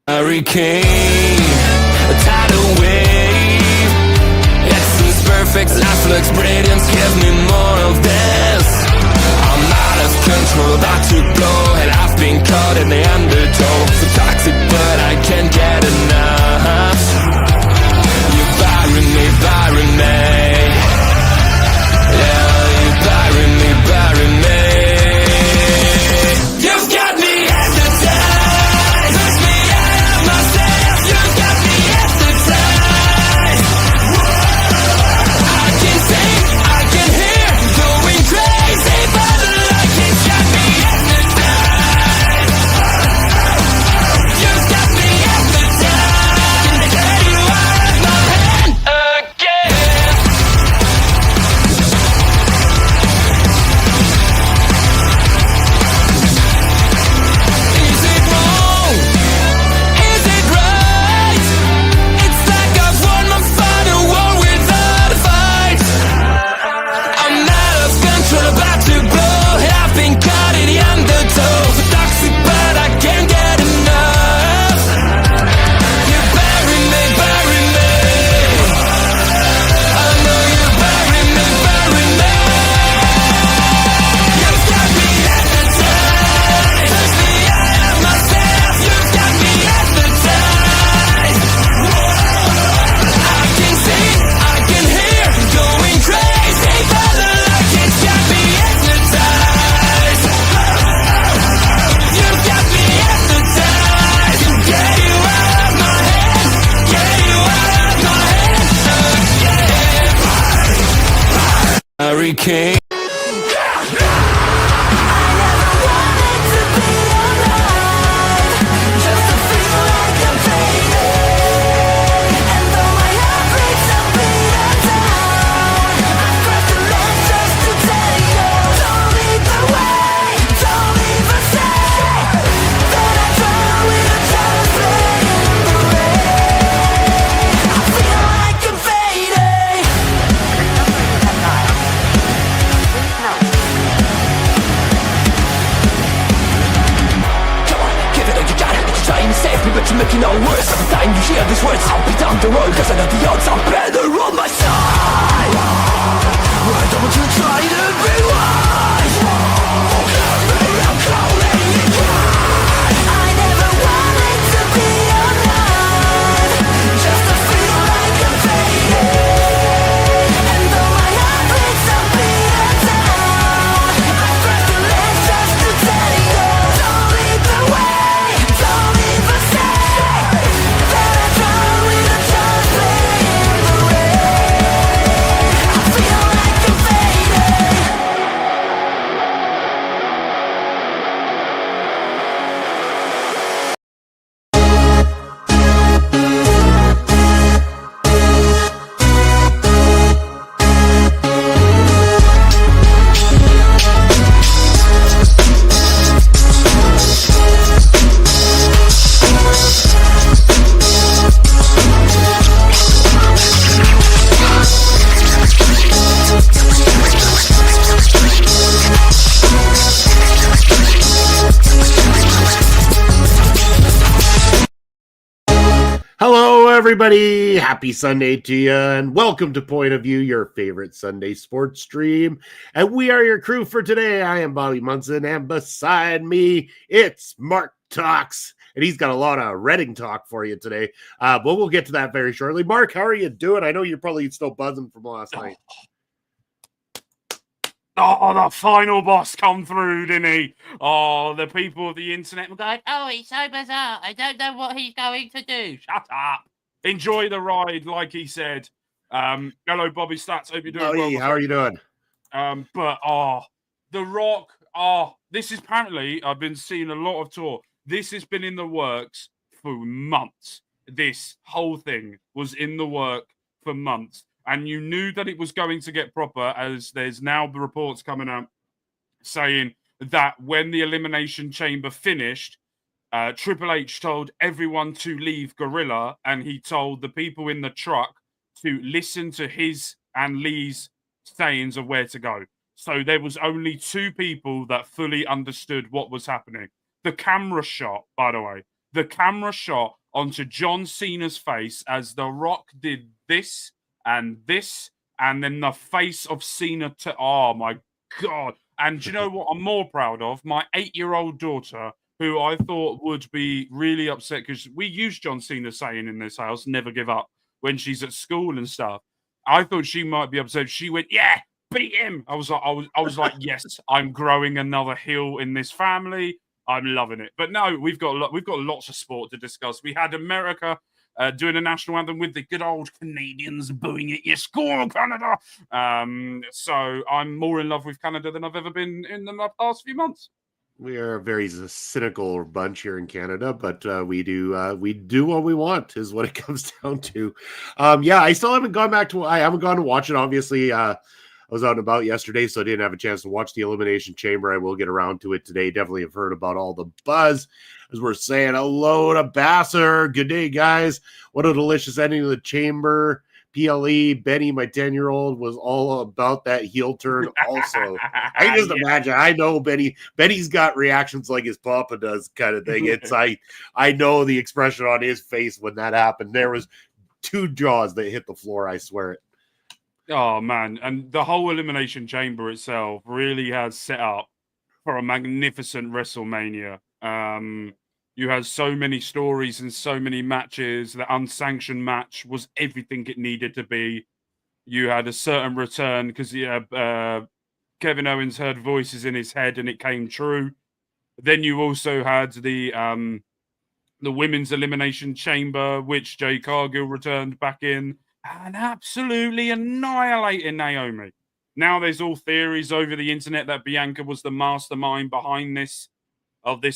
Hurricane, a tidal wave. Essence perfect, life looks brilliant. Give me more of this. I'm out of control, about to blow, and I've been caught in the undertow. So toxic, but I can't get enough. You're burying me, burying me. Yeah, you're burying me, burying me. You've got me hypnotized. Push me out of myself. You've got me hypnotized. I can see, I can hear, going crazy, but the light has got me hypnotized. You've got me hypnotized. Can I get you out of my head again? Is it wrong? Is it right? It's like I've won my final war without a fight. I'm out of control, about to blow, and I've been caught in the undertow. So toxic, but I can't get enough. You bury me, bury me. I know you bury me, bury me. You've got me hypnotized. Push me out of myself. You've got me hypnotized. I can see, I can hear, going crazy, but the light has got me hypnotized. You've got me hypnotized. Can get you out of my head, get you out of my head again. Hurricane. But you make it no worse. Every time you hear these words, I'll be down the road, cause I know the odds are better on my side. I don't want you to try to be wise. I'm calling you cry. I never wanted to be alive, just to feel like I'm fading. And though my heart beats a beat down, I've got the legs just to tell you, don't lead the way, don't even say that I drown with a child playing the rain. I feel like I'm fading. Hello, everybody. Happy Sunday to you, and welcome to Point of View, your favorite Sunday sports stream. And we are your crew for today. I am Bobby Munson, and beside me, it's Mark Talks, and he's got a lot of Reading talk for you today. But we'll get to that very shortly. Mark, how are you doing? I know you're probably still buzzing from last night. Oh, the final boss come through, didn't he? Oh, the people of the internet were going, oh, it's so bizarre. I don't know what he's going to do. Shut up. Enjoy the ride, like he said. Hello, Bobby Stats. Hope you're doing well. How are you doing? The Rock, this is apparently, I've been seeing a lot of talk. This has been in the works for months. This whole thing was in the work for months. And you knew that it was going to get proper, as there's now the reports coming out saying that when the Elimination Chamber finished, Triple H told everyone to leave Gorilla, and he told the people in the truck to listen to his and Lee's sayings of where to go. So there was only two people that fully understood what was happening. The camera shot, by the way, the camera shot onto John Cena's face as The Rock did this, and then the face of Cena to, oh my God. And do you know what I'm more proud of? My 8-year-old daughter, who I thought would be really upset because we use John Cena saying in this house, never give up, when she's at school and stuff. I thought she might be upset. She went, yeah, beat him. I was like, yes, I'm growing another heel in this family. I'm loving it. But no, we've got lots of sport to discuss. We had America doing a national anthem with the good old Canadians booing it. You score, Canada. So I'm more in love with Canada than I've ever been in the past few months. We are a very cynical bunch here in Canada, but we do what we want is what it comes down to. Yeah, I still haven't gone back to. I haven't gone to watch it. Obviously, I was out and about yesterday, so I didn't have a chance to watch the Elimination Chamber. I will get around to it today. Definitely have heard about all the buzz as we're saying hello to Basser. Good day, guys. What a delicious ending to the Chamber. PLE, Benny, my 10-year-old, was all about that heel turn also. I just imagine, I know Benny's got reactions like his papa does kind of thing. It's I know the expression on his face when that happened. There was 2 jaws that hit the floor, I swear it. Oh man, and the whole Elimination Chamber itself really has set up for a magnificent WrestleMania. You had so many stories and so many matches. The unsanctioned match was everything it needed to be. You had a certain return because Kevin Owens heard voices in his head and it came true. Then you also had the Women's Elimination Chamber, which Jay Cargill returned back in and absolutely annihilating Naomi. Now there's all theories over the internet that Bianca was the mastermind behind this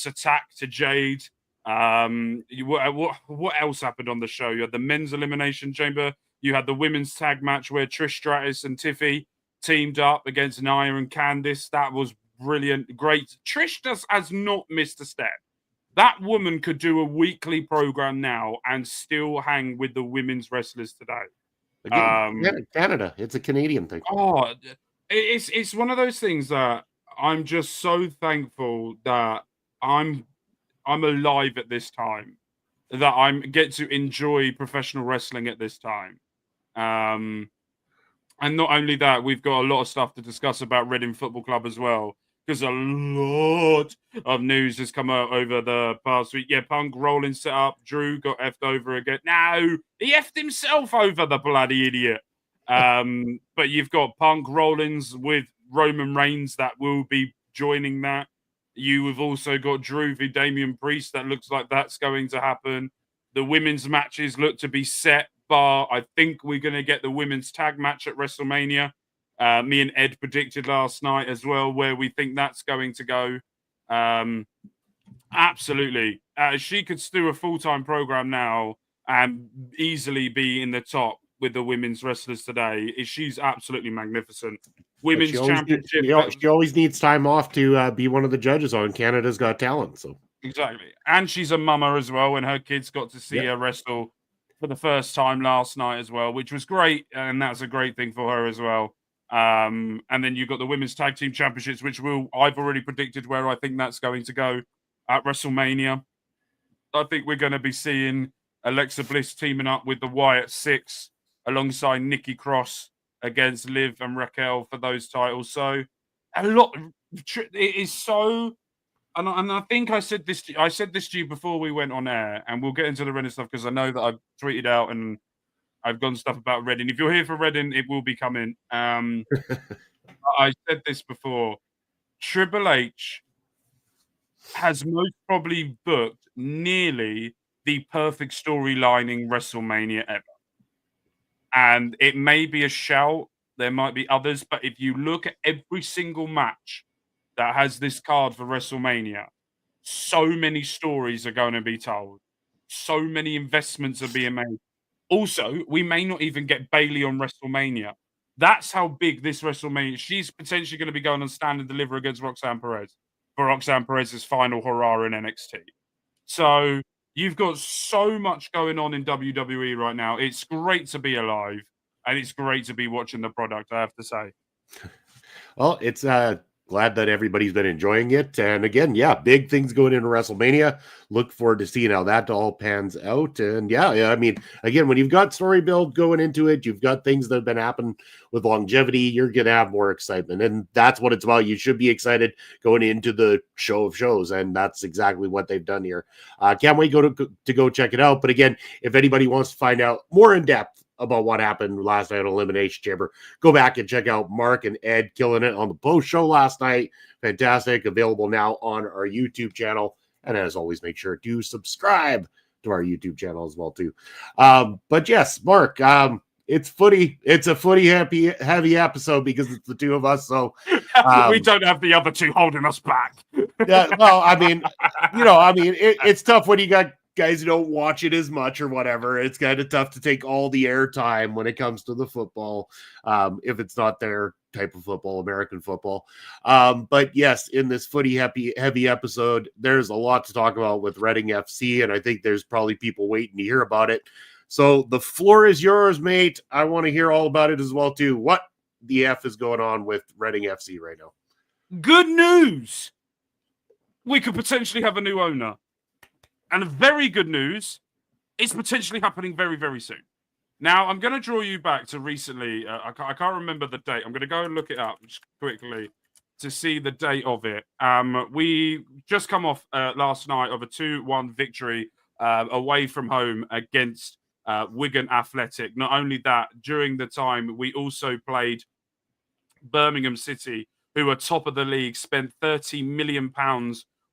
attack to Jade. What else happened on the show? You had the Men's Elimination Chamber. You had the women's tag match where Trish Stratus and Tiffy teamed up against Nia and Candice. That was brilliant. Great. Trish has not missed a step. That woman could do a weekly program now and still hang with the women's wrestlers today. Again, Canada. It's a Canadian thing. Oh, it's one of those things that I'm just so thankful that I'm alive at this time, that I get to enjoy professional wrestling at this time. And not only that, we've got a lot of stuff to discuss about Reading Football Club as well, because a lot of news has come out over the past week. Yeah, Punk rolling set up. Drew got effed over again. No, he effed himself over, the bloody idiot. But you've got Punk Rollins with Roman Reigns that will be joining that. You have also got Drew v Damian Priest. That looks like that's going to happen. The women's matches look to be set, bar I think we're going to get the women's tag match at WrestleMania. Me and Ed predicted last night as well where we think that's going to go. Absolutely. She could do a full-time program now and easily be in the top with the women's wrestlers today. She's absolutely magnificent. Women's championship. She always needs time off to be one of the judges on Canada's Got Talent. So exactly. And she's a mama as well, and her kids got to see her wrestle for the first time last night as well, which was great. And that's a great thing for her as well. And then you've got the Women's Tag Team Championships, which I've already predicted where I think that's going to go at WrestleMania. I think we're going to be seeing Alexa Bliss teaming up with the Wyatt Six alongside Nikki Cross against Liv and Raquel for those titles. So a lot. It is so. And I think I said this to you before we went on air, and we'll get into the Reading stuff because I know that I've tweeted out and I've gone stuff about Reading. If you're here for Reading, it will be coming. I said this before. Triple H has most probably booked nearly the perfect storyline in WrestleMania ever. And it may be a shout. There might be others. But if you look at every single match that has this card for WrestleMania, so many stories are going to be told. So many investments are being made. Also, we may not even get Bayley on WrestleMania. That's how big this WrestleMania. She's potentially going to be going on Stand and Deliver against Roxanne Perez for Roxanne Perez's final hurrah in NXT. So you've got so much going on in WWE right now. It's great to be alive, and it's great to be watching the product, I have to say. Well, it's glad that everybody's been enjoying it. And again, yeah, big things going into WrestleMania. Look forward to seeing how that all pans out. And yeah, I mean, again, when you've got story build going into it, you've got things that have been happening with longevity, you're going to have more excitement. And that's what it's about. You should be excited going into the show of shows. And that's exactly what they've done here. Can't wait to go check it out. But again, if anybody wants to find out more in depth about what happened last night on Elimination Chamber, go back and check out Mark and Ed killing it on the post show last night. Fantastic. Available now on our YouTube channel. And as always, make sure to subscribe to our YouTube channel as well, too. But yes, Mark, it's footy. It's a footy heavy episode because it's the two of us. So we don't have the other two holding us back. yeah, well, I mean, it's tough when you got guys who don't watch it as much or whatever. It's kind of tough to take all the airtime when it comes to the football, if it's not their type of football, American football. But yes, in this footy heavy episode, there's a lot to talk about with Reading FC, and I think there's probably people waiting to hear about it. So the floor is yours, mate. I want to hear all about it as well, too. What the F is going on with Reading FC right now? Good news. We could potentially have a new owner. And very good news, it's potentially happening very, very soon. Now, I'm going to draw you back to recently. I can't remember the date. I'm going to go and look it up just quickly to see the date of it. We just come off last night of a 2-1 victory away from home against Wigan Athletic. Not only that, during the time, we also played Birmingham City, who are top of the league, spent £30 million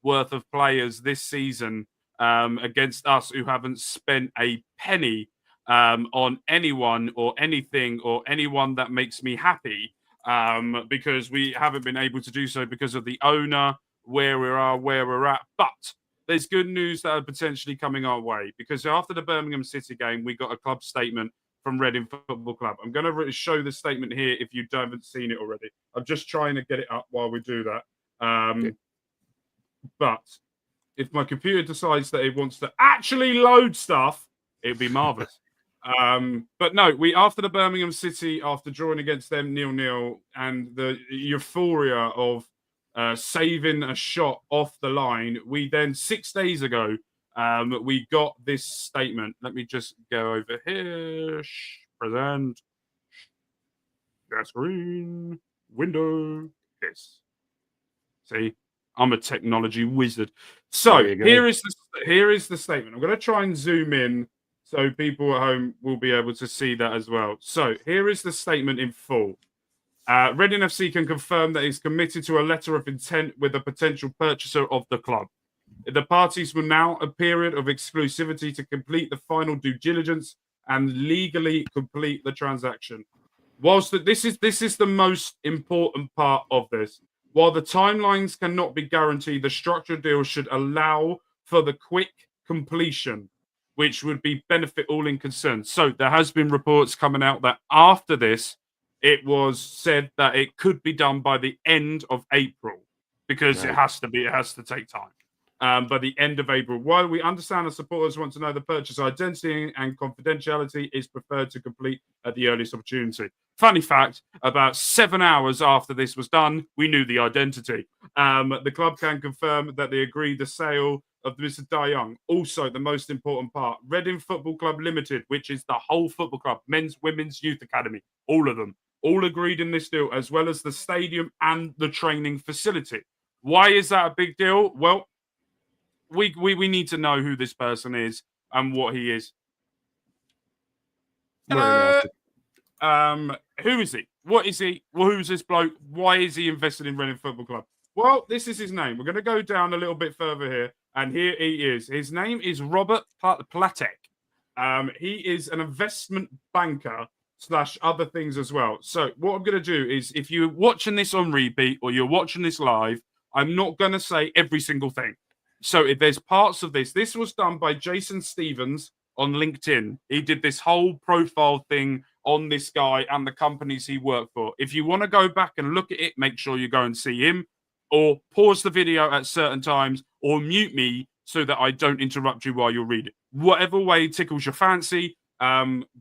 worth of players this season against us, who haven't spent a penny on anyone or anything or anyone that makes me happy, because we haven't been able to do so because of the owner, where we're at. But there's good news that are potentially coming our way, because after the Birmingham City game, we got a club statement from Reading Football Club. I'm going to show the statement here if you haven't seen it already. I'm just trying to get it up while we do that. But if my computer decides that it wants to actually load stuff, it'd be marvelous. But no, after the Birmingham City, after drawing against them 0-0, and the euphoria of saving a shot off the line, we then 6 days ago, we got this statement. Let me just go over here. Present. Screen. Window. This. See? I'm a technology wizard. So here is the statement. I'm going to try and zoom in so people at home will be able to see that as well. So here is the statement in full. Reading FC can confirm that it's committed to a letter of intent with a potential purchaser of the club. The parties will now a period of exclusivity to complete the final due diligence and legally complete the transaction. Whilst this is the most important part of this. While the timelines cannot be guaranteed, the structured deal should allow for the quick completion, which would be benefit all in concern. So there has been reports coming out that after this, it was said that it could be done by the end of April, because it has to take time. By the end of April. While we understand the supporters want to know the purchase identity and confidentiality is preferred to complete at the earliest opportunity. Funny fact, about 7 hours after this was done, we knew the identity. The club can confirm that they agreed the sale of Mr. Da Young. Also, the most important part, Reading Football Club Limited, which is the whole football club, men's, women's, youth academy, all of them, all agreed in this deal, as well as the stadium and the training facility. Why is that a big deal? Well, we need to know who this person is and what he is. Who is he? What is he? Well, who's this bloke? Why is he invested in Reading Football Club? Well, this is his name. We're going to go down a little bit further here, and here he is. His name is Robert Platek. He is an investment banker / other things as well. So what I'm going to do is, if you're watching this on repeat or you're watching this live, I'm not going to say every single thing. So if there's parts of this was done by Jason Stevens on LinkedIn. He did this whole profile thing on this guy and the companies he worked for. If you want to go back and look at it, make sure you go and see him, or pause the video at certain times, or mute me so that I don't interrupt you while you're reading. Whatever way tickles your fancy,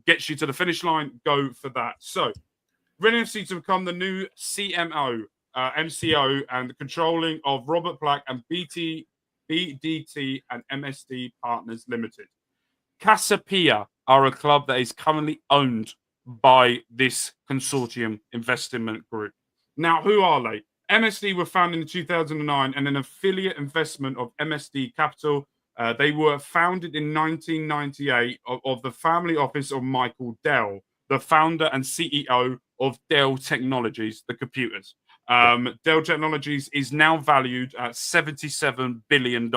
gets you to the finish line, go for that. So, Reading FC to become the new CMO. MCO, and the controlling of Robert Black and BDT and MSD Partners Limited. Casapia are a club that is currently owned by this consortium investment group. Now, who are they? MSD were founded in 2009 and an affiliate investment of MSD Capital. They were founded in 1998 of the family office of Michael Dell, the founder and CEO of Dell Technologies, the computers. Dell Technologies is now valued at $77 billion.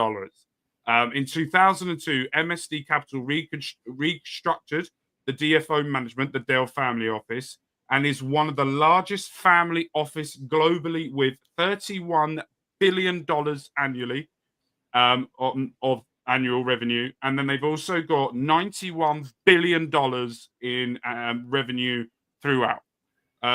In 2002, MSD Capital restructured the DFO management, the Dell family office, and is one of the largest family office globally with $31 billion annually of annual revenue. And then they've also got $91 billion in revenue throughout.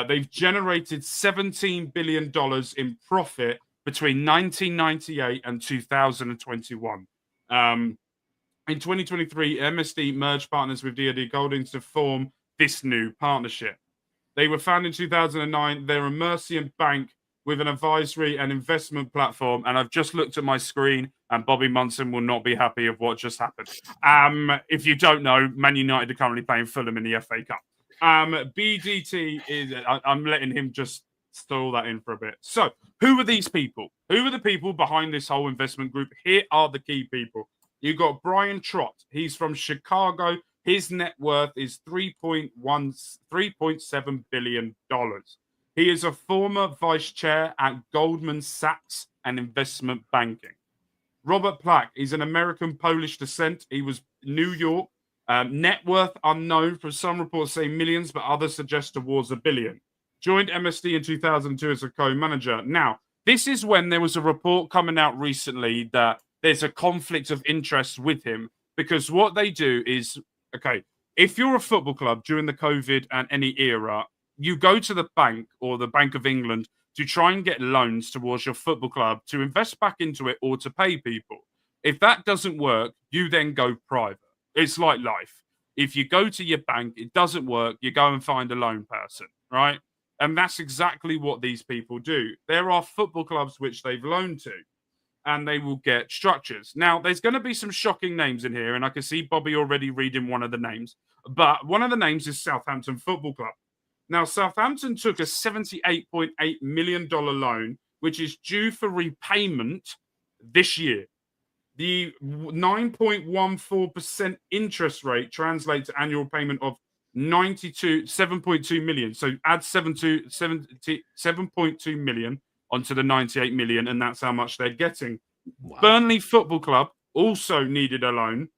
They've generated $17 billion in profit between 1998 and 2021. In 2023, MSD merged partners with DoD Holdings to form this new partnership. They were founded in 2009. They're a Mercian bank with an advisory and investment platform. And I've just looked at my screen, and Bobby Munson will not be happy of what just happened. If you don't know, Man United are currently playing Fulham in the FA Cup. BDT is, I'm letting him just stall that in for a bit. So, who are these people? Who are the people behind this whole investment group? Here are the key people. You got Brian Trott. He's from Chicago. His net worth is $3.7 billion. He is a former vice chair at Goldman Sachs and investment banking. Robert Plack is an American Polish descent. He was New York. Net worth unknown. For some reports say millions, but others suggest towards $1 billion. Joined MSD in 2002 as a co-manager. Now, this is when there was a report coming out recently that there's a conflict of interest with him, because what they do is, okay, if you're a football club during the COVID and any era, you go to the bank or the Bank of England to try and get loans towards your football club to invest back into it or to pay people. If that doesn't work, you then go private. It's like life. If you go to your bank, it doesn't work, you go and find a loan person, right? And that's exactly what these people do. There are football clubs which they've loaned to, and they will get structures. Now, there's going to be some shocking names in here, and I can see Bobby already reading one of the names. But one of the names is Southampton Football Club. Now, Southampton took a $78.8 million loan, which is due for repayment this year. The 9.14% interest rate translates to annual payment of 7.2 million. So add 7.2 million onto the 98 million, and that's how much they're getting. Wow. Burnley Football Club also needed a loan,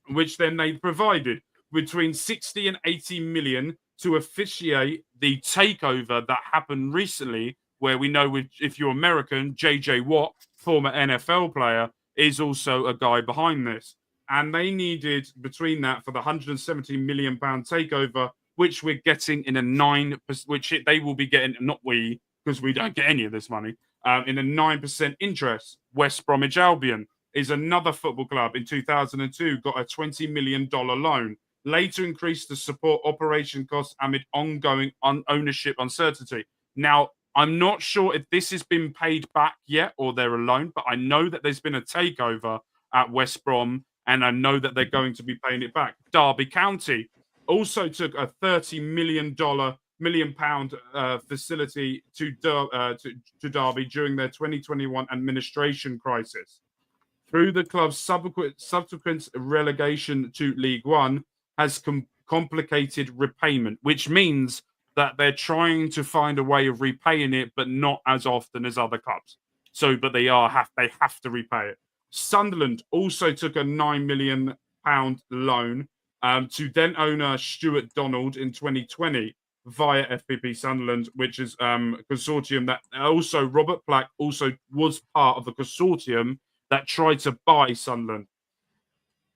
which then they provided between 60 and 80 million to officiate the takeover that happened recently, where we know if you're American, JJ Watt, former NFL player, is also a guy behind this. And they needed between that for the £170 million takeover, which we're getting in a 9%, which they will be getting, not we, because we don't get any of this money, in a 9% interest. West Bromwich Albion is another football club in 2002, got a $20 million loan, later increased to support operation costs amid ongoing ownership uncertainty. Now, I'm not sure if this has been paid back yet or they're a loan, but I know that there's been a takeover at West Brom, and I know that they're going to be paying it back. Derby County also took a $30 million facility to Derby during their 2021 administration crisis. Through the club's subsequent relegation to League One has complicated repayment, which means that they're trying to find a way of repaying it, but not as often as other clubs. So, but they have to repay it. Sunderland also took a £9 million loan to then owner Stuart Donald in 2020 via FPP Sunderland, which is a consortium that also Robert Plack also was part of the consortium that tried to buy Sunderland.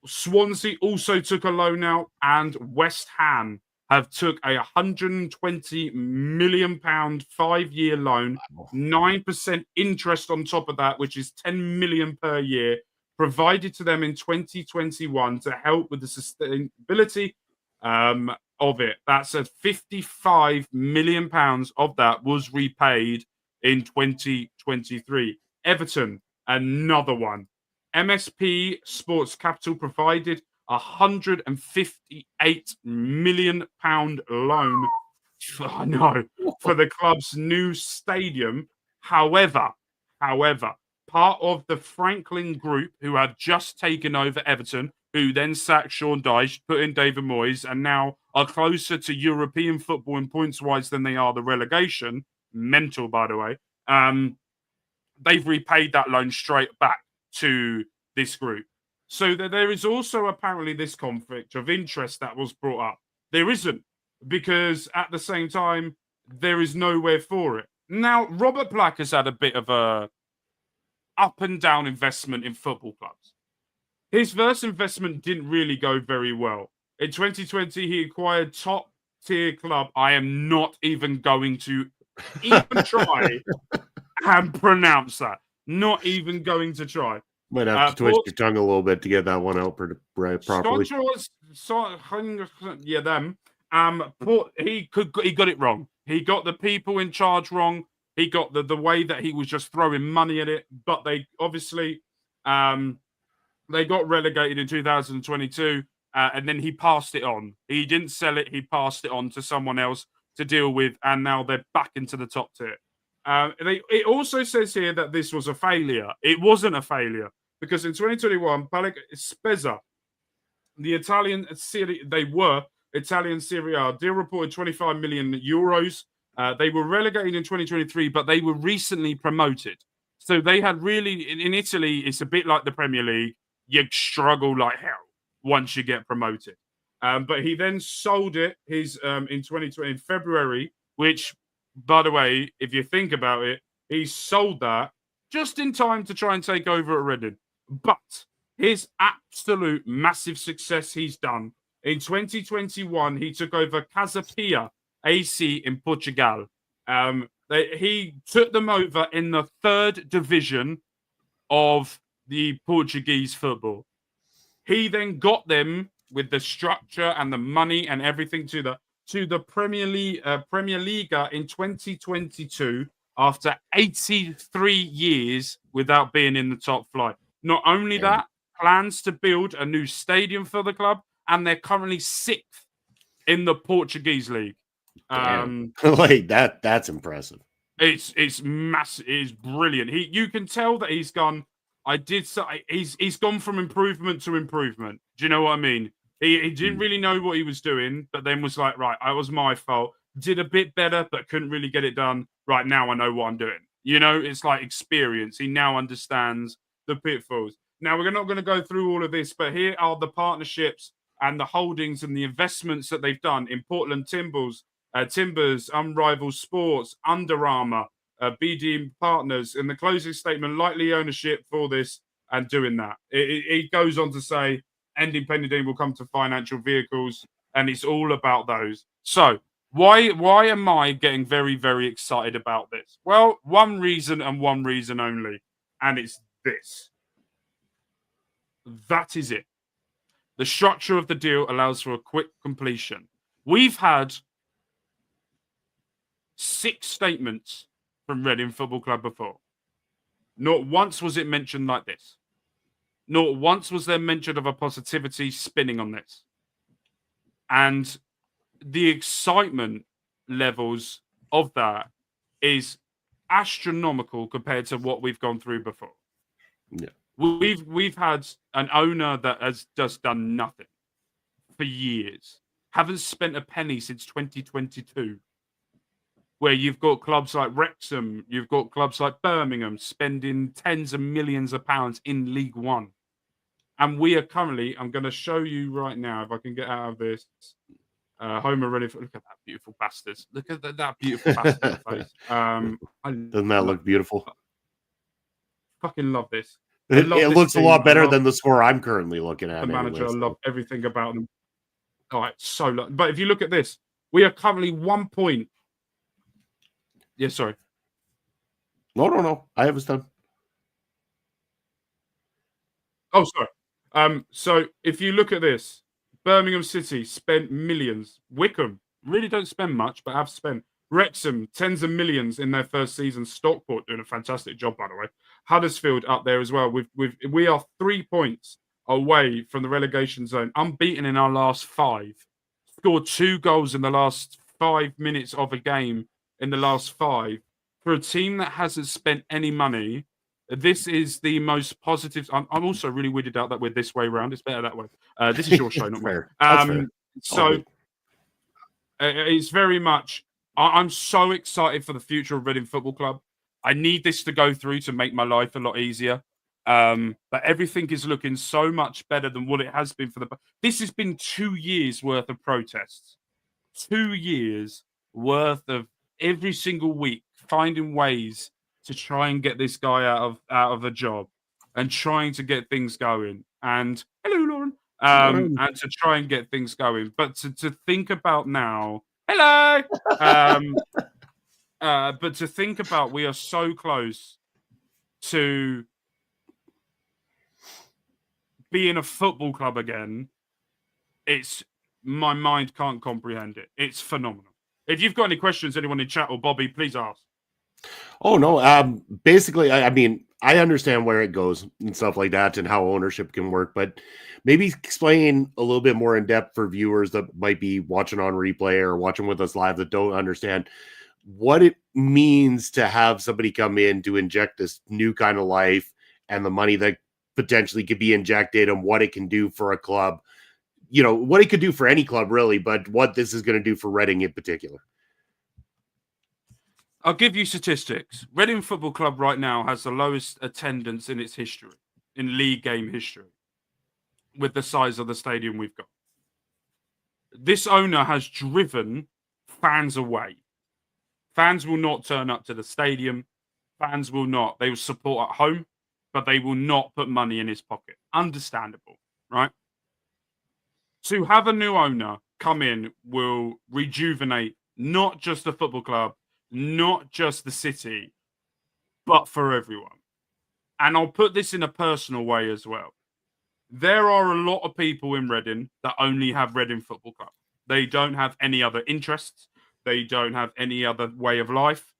Swansea also took a loan out, and West Ham have took a £120 million 5-year loan, 9% interest on top of that, which is $10 million per year, provided to them in 2021 to help with the sustainability of it. That's a £55 million of that was repaid in 2023. Everton, another one. MSP Sports Capital provided a £158 million loan for the club's new stadium. However, part of the Franklin Group, who had just taken over Everton, who then sacked Sean Dyche, put in David Moyes, and now are closer to European football in points-wise than they are the relegation. Mental, by the way. They've repaid that loan straight back to this group. So there is also apparently this conflict of interest that was brought up. There isn't, because at the same time, there is nowhere for it. Now, Robert Black has had a bit of a up and down investment in football clubs. His first investment didn't really go very well. In 2020, he acquired top tier club. I am not even going to even try and pronounce that. Not even going to try. Might have to twist your tongue a little bit to get that one out properly. Yeah, them. He got it wrong. He got the people in charge wrong. He got the way that he was just throwing money at it. But they obviously they got relegated in 2022, and then he passed it on. He didn't sell it. He passed it on to someone else to deal with, and now they're back into the top tier. It also says here that this was a failure. It wasn't a failure, because in 2021, Spezia, the Italian Serie, Italian Serie A, deal reported 25 million euros. They were relegated in 2023, but they were recently promoted. So they had really, in Italy, it's a bit like the Premier League. You struggle like hell once you get promoted. But he then sold it in 2020, in February, which, by the way, if you think about it, he sold that just in time to try and take over at Reading. But his absolute massive success he's done, in 2021, he took over Casa Pia AC in Portugal. He took them over in the 3rd division of the Portuguese football. He then got them with the structure and the money and everything to the Premier Liga in 2022 after 83 years without being in the top flight. Not only that, plans to build a new stadium for the club, and they're currently 6th in the Portuguese league. Like that's impressive. It's massive. It's brilliant. You can tell that he's gone. He's gone from improvement to improvement. Do you know what I mean? He didn't really know what he was doing, but then was like, right, it was my fault. Did a bit better, but couldn't really get it done. Right, now I know what I'm doing. You know, it's like experience. He now understands the pitfalls. Now, we're not going to go through all of this, but here are the partnerships and the holdings and the investments that they've done in Portland Timbers, Unrivaled Sports, Under Armour, BD Partners. In the closing statement, likely ownership for this and doing that. It goes on to say, ending pending will come to financial vehicles, and it's all about those. So, why am I getting very, very excited about this? Well, one reason and one reason only, and it's this. That is it. The structure of the deal allows for a quick completion. We've had 6 statements from Reading Football Club before. Not once was it mentioned like this. Not once was there mention of a positivity spinning on this. And the excitement levels of that is astronomical compared to what we've gone through before. Yeah. We've had an owner that has just done nothing for years. Haven't spent a penny since 2022. Where you've got clubs like Wrexham, you've got clubs like Birmingham spending tens of millions of pounds in League One. And we are currently, I'm going to show you right now, if I can get out of this. Homer ready for, look at that beautiful bastard. Look at that beautiful bastard face. Doesn't that look beautiful? Fucking love this. It looks a lot better than the score I'm currently looking at. The manager, I love everything about them. All right, but if you look at this, we are currently 1 point. Yeah, sorry. No. I have a done. Oh, sorry. So if you look at this, Birmingham City spent millions. Wickham really don't spend much, but have spent. Wrexham, tens of millions in their first season. Stockport doing a fantastic job, by the way. Huddersfield up there as well. We are 3 points away from the relegation zone, unbeaten in our last 5. Scored 2 goals in the last 5 minutes of a game in the last 5. For a team that hasn't spent any money, this is the most positive. I'm also really weirded out that we're this way around. It's better that way. This is your show, not mine. That's fair. So it's very much. I'm so excited for the future of Reading Football Club. I need this to go through to make my life a lot easier. But everything is looking so much better than what it has been for the. This has been 2 years worth of protests. 2 years worth of every single week finding ways to try and get this guy out of a job and trying to get things going. And hello, Lauren. And to try and get things going. But to think about now, hello. But to think about, we are so close to being a football club again. It's my mind can't comprehend it. It's phenomenal. If you've got any questions, anyone in chat or Bobby, please ask. Oh no. Basically, I mean, I understand where it goes and stuff like that and how ownership can work, but maybe explain a little bit more in depth for viewers that might be watching on replay or watching with us live that don't understand what it means to have somebody come in to inject this new kind of life and the money that potentially could be injected and what it can do for a club. You know, what it could do for any club really, but what this is going to do for Reading in particular. I'll give you statistics. Reading Football Club right now has the lowest attendance in its history, in league game history, with the size of the stadium we've got. This owner has driven fans away. Fans will not turn up to the stadium. Fans will not. They will support at home, but they will not put money in his pocket. Understandable, right? To have a new owner come in will rejuvenate not just the football club, not just the city, but for everyone. And I'll put this in a personal way as well. There are a lot of people in Reading that only have Reading Football Club. They don't have any other interests. They don't have any other way of life.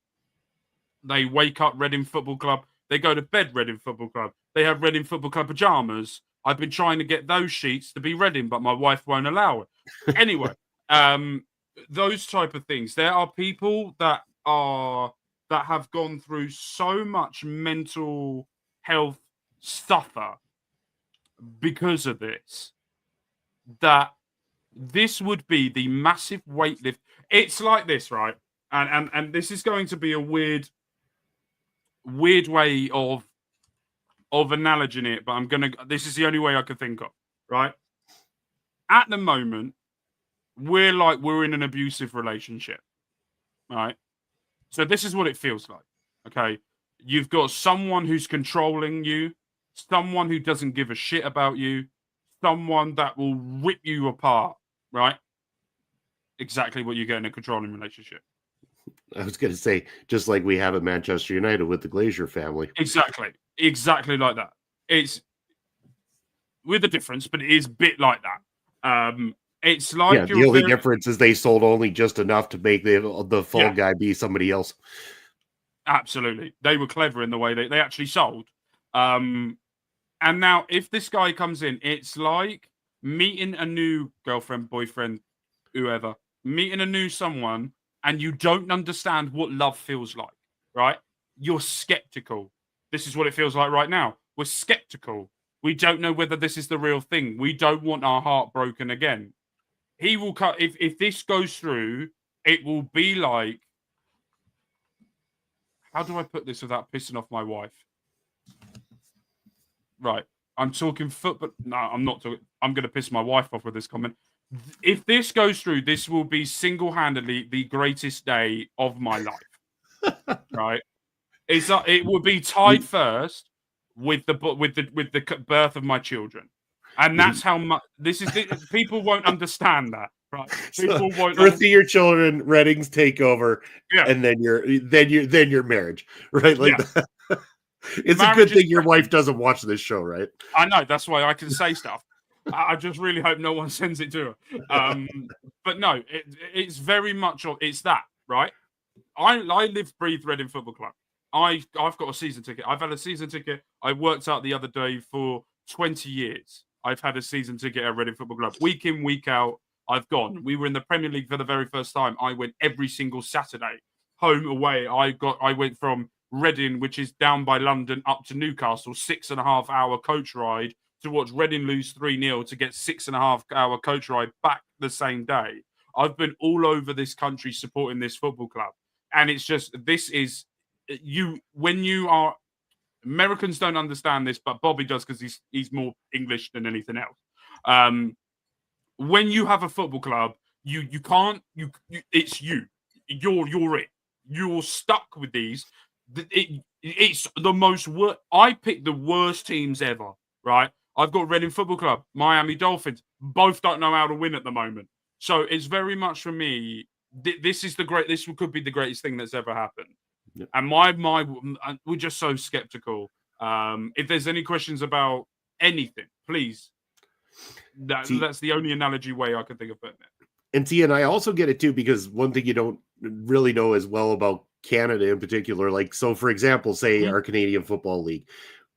They wake up Reading Football Club. They go to bed Reading Football Club. They have Reading Football Club pajamas. I've been trying to get those sheets to be Reading, but my wife won't allow it. Anyway, those type of things. There are people that have gone through so much mental health suffer because of this, that this would be the massive weight lift. It's like this, right? And this is going to be a weird way of analogizing it, but this is the only way I can think of, right? At the moment, we're in an abusive relationship, right? So this is what it feels like, okay? You've got someone who's controlling you, someone who doesn't give a shit about you, someone that will rip you apart, right? Exactly what you get in a controlling relationship. I was going to say, just like we have at Manchester United with the Glazier family. Exactly like that. It's with a difference, but it is a bit like that. It's like the only difference is they sold only just enough to make the fall guy be somebody else. Absolutely. They were clever in the way they actually sold. And now if this guy comes in, it's like meeting a new girlfriend, boyfriend, whoever, meeting a new someone, and you don't understand what love feels like, right? You're skeptical. This is what it feels like right now. We're skeptical. We don't know whether this is the real thing. We don't want our heart broken again. He will cut. If this goes through, it will be like, how do I put this without pissing off my wife? Right. I'm talking football. No, I'm not talking. I'm going to piss my wife off with this comment. If this goes through, this will be single-handedly the greatest day of my life. Right? It will be tied first with the birth of my children, and that's how much this is. People won't understand that, right? People won't. Birth of your children, Reading's takeover, and then your marriage, right? Like that. It's marriage a good thing your wife doesn't watch this show, right? I know, that's why I can say stuff. I just really hope no one sends it to her. But no, it's very much it's that, right? I live, breathe Reading Football Club. I've got a season ticket. I've had a season ticket. I worked out the other day for 20 years. I've had a season ticket at Reading Football Club. Week in, week out, I've gone. We were in the Premier League for the very first time. I went every single Saturday, home, away. I went from Reading, which is down by London, up to Newcastle, 6.5 hour coach ride to watch Reading lose 3-0 to get 6.5 hour coach ride back the same day. I've been all over this country supporting this football club. And it's just, this is, when you are, Americans don't understand this, but Bobby does because he's more English than anything else. When you have a football club, you can't, it's you. You're it. You're stuck with these. It's the most I picked the worst teams ever, right? I've got Reading Football Club, Miami Dolphins. Both don't know how to win at the moment. So it's very much for me, this could be the greatest thing that's ever happened. Yep. And we're just so skeptical. If there's any questions about anything, please. That's the only analogy way I can think of putting it. And I also get it too, because one thing you don't really know as well about Canada in particular, like, so for example, say our Canadian Football League,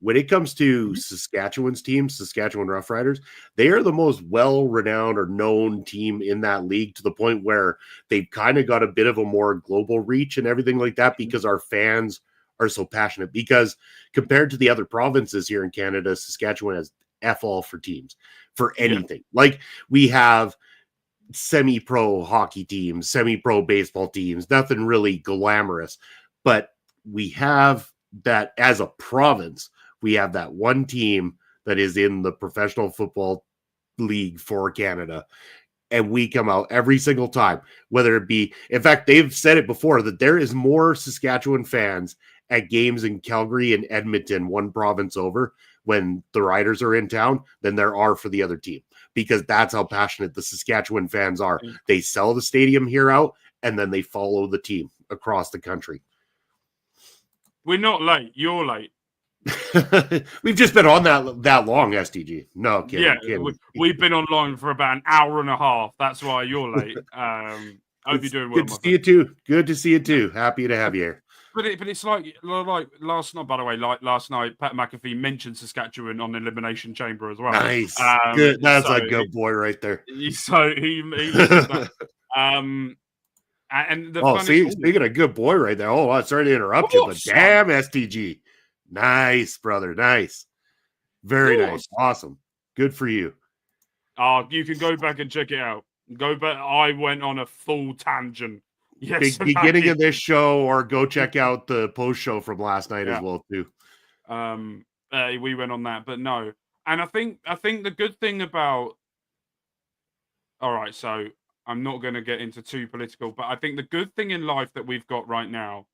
when it comes to Saskatchewan's team, Saskatchewan Roughriders, they are the most well-renowned or known team in that league, to the point where they've kind of got a bit of a more global reach and everything like that, because our fans are so passionate. Because compared to the other provinces here in Canada, Saskatchewan has F all for teams, for anything. Like, we have semi-pro hockey teams, semi-pro baseball teams, nothing really glamorous, but we have that as a province. We have that one team that is in the professional football league for Canada, and we come out every single time, whether it be, in fact, they've said it before, that there is more Saskatchewan fans at games in Calgary and Edmonton, one province over, when the Riders are in town, than there are for the other team, because that's how passionate the Saskatchewan fans are. They sell the stadium here out, and then they follow the team across the country. We're not late. You're late. We've just been on that long, STG. No kidding. Yeah, kidding. We've been online for about an hour and a half. That's why you're late. I hope you're doing well. Good to see you too. Good to see you too. Happy to have you here. But it's like last night, by the way, last night, Pat McAfee mentioned Saskatchewan on Elimination Chamber as well. Nice. Good. That's a good boy right there. So he and the speaking of good boy right there. Oh, I'm sorry to interrupt you, but damn, STG. Nice, brother. Nice. Very nice. Awesome. Good for you. You can go back and check it out. Go back. I went on a full tangent. Yes, beginning of this show, or go check out the post show from last night as well too. We went on that, but no. And I think the good thing about, all right, so I'm not going to get into too political, but I think the good thing in life that we've got right now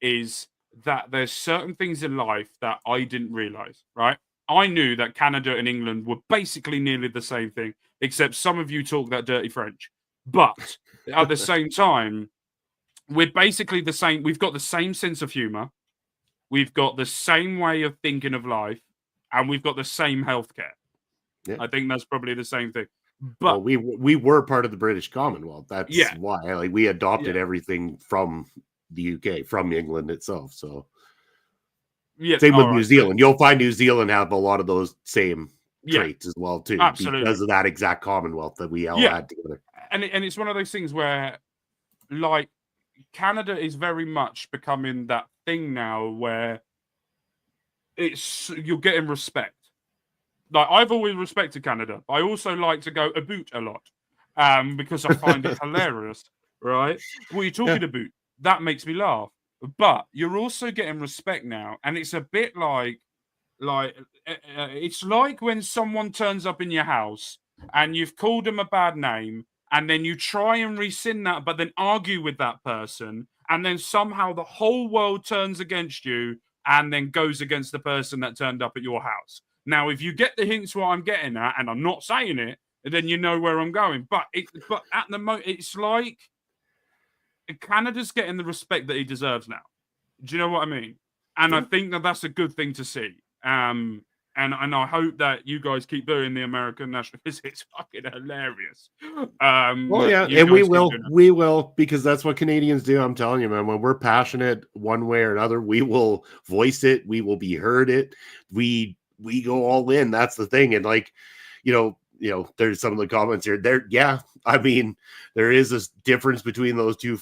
is that there's certain things in life that I didn't realize, right? I knew that Canada and England were basically nearly the same thing, except some of you talk that dirty French. But at the same time, we're basically the same. We've got the same sense of humor. We've got the same way of thinking of life, and we've got the same healthcare. Yeah. I think that's probably the same thing. But we were part of the British Commonwealth. That's why we adopted everything from the UK, from England itself. So same with New Zealand. You'll find New Zealand have a lot of those same traits as well too, because of that exact Commonwealth that we all had together. And it's one of those things where, like, Canada is very much becoming that thing now where you're getting respect. Like, I've always respected Canada. I also like to go about a lot because I find it hilarious, right? What are you talking about? That makes me laugh. But you're also getting respect now. And it's a bit like it's like when someone turns up in your house and you've called them a bad name, and then you try and rescind that, but then argue with that person, and then somehow the whole world turns against you and then goes against the person that turned up at your house. Now, if you get the hints what I'm getting at, and I'm not saying it, then you know where I'm going. But at the moment, it's like Canada's getting the respect that he deserves now. Do you know what I mean? And I think that that's a good thing to see. And and I hope that you guys keep doing the American national because it's fucking hilarious. Well, yeah, you and we guys keep will, doing it. we will, because that's what Canadians do. I'm telling you, man. When we're passionate one way or another, we will voice it. We will be heard. We go all in. That's the thing. And like, there's some of the comments here. Yeah. I mean, there is a difference between those two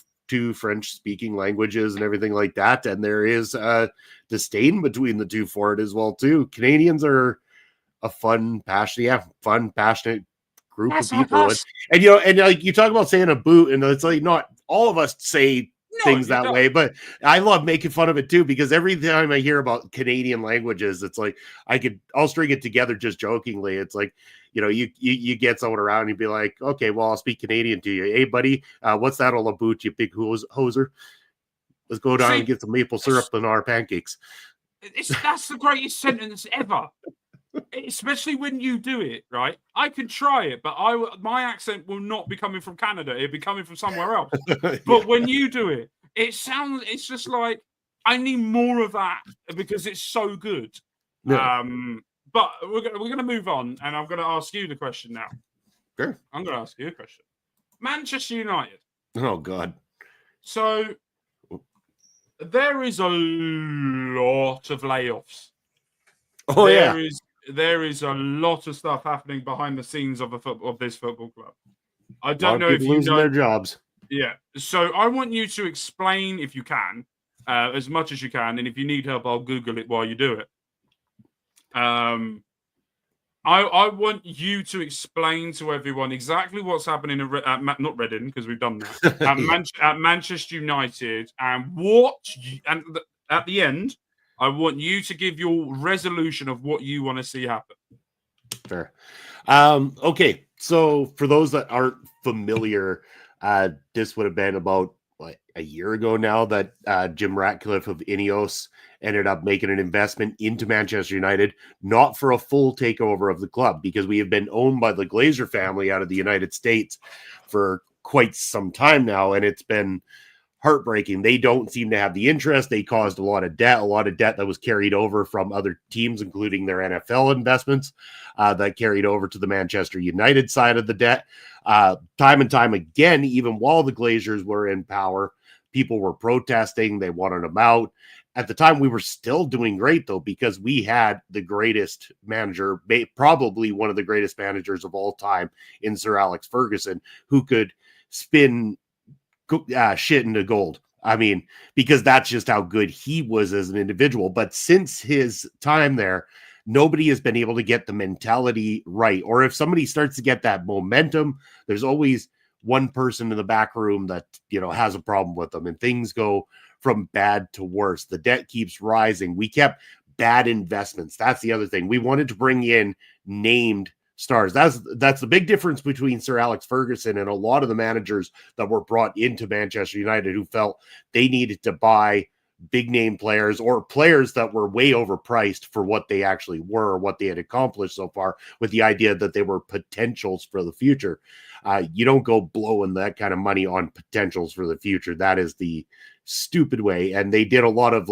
French-speaking languages and everything like that, and there is a disdain between the two for it as well too. Canadians are a fun, passionate group of That's like people. us. And like you talk about saying a boot, and it's like not all of us say No, things you that don't. way, but I love making fun of it too, because every time I hear about Canadian languages, it's like I'll string it together just jokingly. It's like, you get someone around and you'd be like, okay, well, I'll speak Canadian to you. Hey, buddy, what's that all about, you big hoser? Let's go down and get some maple syrup in our pancakes. That's the greatest sentence ever. Especially when you do it, right? I can try it, but my accent will not be coming from Canada. It'll be coming from somewhere else. But when you do it, it's just like, I need more of that because it's so good. Yeah. But we're gonna move on, and I'm gonna ask you the question now. Sure. I'm gonna ask you a question. Manchester United. Oh God. So there is a lot of layoffs. Oh yeah. There is a lot of stuff happening behind the scenes of this football club. I A lot don't of know if people you losing know. their jobs. Yeah. So I want you to explain, if you can, as much as you can, and if you need help, I'll Google it while you do it. I want you to explain to everyone exactly what's happening not Reading, because we've done that, at Manchester United, and at the end, I want you to give your resolution of what you want to see happen. Fair. Okay, so for those that aren't familiar, this would have been about a year ago now that Jim Ratcliffe of Ineos ended up making an investment into Manchester United, not for a full takeover of the club, because we have been owned by the Glazer family out of the United States for quite some time now, and it's been heartbreaking. They don't seem to have the interest. They caused a lot of debt that was carried over from other teams, including their NFL investments, that carried over to the Manchester United side of the debt. Time and time again, even while the Glazers were in power, people were protesting. They wanted them out. At the time, we were still doing great, though, because we had the greatest manager, probably one of the greatest managers of all time, in Sir Alex Ferguson, who could spin shit into gold. I mean, because that's just how good he was as an individual. But since his time there, nobody has been able to get the mentality right. Or if somebody starts to get that momentum, there's always one person in the back room that, has a problem with them, and things go from bad to worse. The debt keeps rising. We kept bad investments. That's the other thing. We wanted to bring in named stars. That's the big difference between Sir Alex Ferguson and a lot of the managers that were brought into Manchester United, who felt they needed to buy big name players or players that were way overpriced for what they actually were, or what they had accomplished so far, with the idea that they were potentials for the future. You don't go blowing that kind of money on potentials for the future. That is the stupid way. And they did a lot of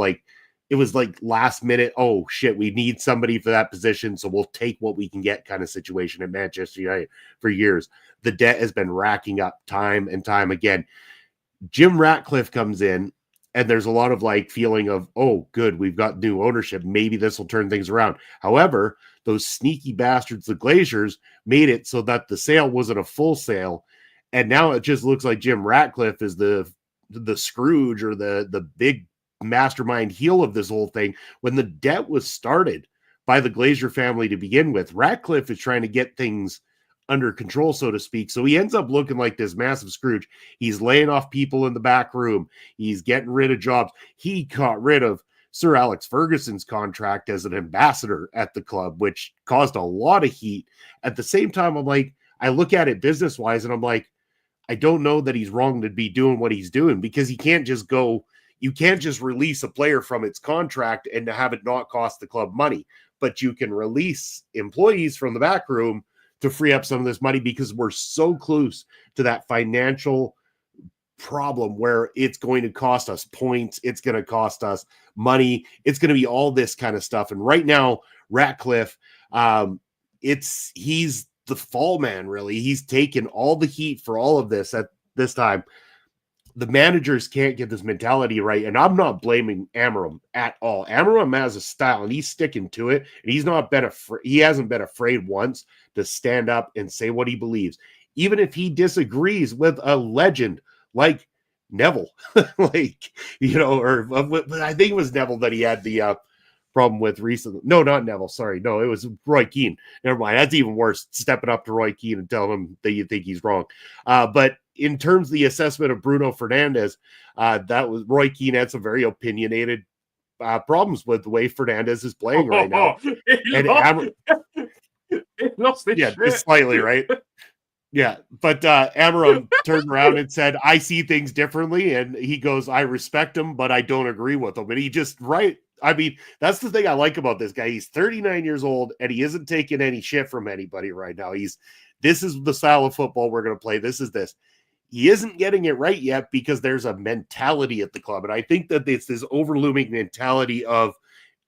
it was like last minute, oh shit, we need somebody for that position, so we'll take what we can get kind of situation at Manchester United for years. The debt has been racking up time and time again. Jim Ratcliffe comes in, and there's a lot of feeling of, oh, good, we've got new ownership. Maybe this will turn things around. However, those sneaky bastards, the Glazers, made it so that the sale wasn't a full sale. And now it just looks like Jim Ratcliffe is the Scrooge, or the big mastermind heel of this whole thing, when the debt was started by the Glazer family to begin with. Ratcliffe is trying to get things under control, so to speak. So he ends up looking like this massive Scrooge. He's laying off people in the back room. He's getting rid of jobs. He got rid of Sir Alex Ferguson's contract as an ambassador at the club, which caused a lot of heat. At the same time, I look at it business-wise, and I'm like, I don't know that he's wrong to be doing what he's doing, because you can't just release a player from its contract and have it not cost the club money, but you can release employees from the back room to free up some of this money, because we're so close to that financial problem where it's going to cost us points. It's going to cost us money. It's going to be all this kind of stuff. And right now, Ratcliffe, he's the fall man, really. He's taken all the heat for all of this at this time. The managers can't get this mentality right, and I'm not blaming Amarim at all. Amarim has a style, and he's sticking to it, and he's not been he hasn't been afraid once to stand up and say what he believes, even if he disagrees with a legend like Neville, like, you know, or I think it was Neville that he had the problem with recently. No, not Neville. Sorry. No, it was Roy Keane. Never mind. That's even worse. Stepping up to Roy Keane and telling him that you think he's wrong. But in terms of the assessment of Bruno Fernandes, that was Roy Keane had some very opinionated problems with the way Fernandes is playing right now. It lost its shit. Just slightly, right? Yeah, but Amarim turned around and said, I see things differently. And he goes, I respect him, but I don't agree with him. And he just, I mean, that's the thing I like about this guy. He's 39 years old, and he isn't taking any shit from anybody right now. This is the style of football we're going to play. This is this. He isn't getting it right yet because there's a mentality at the club. And I think that it's this overlooming mentality of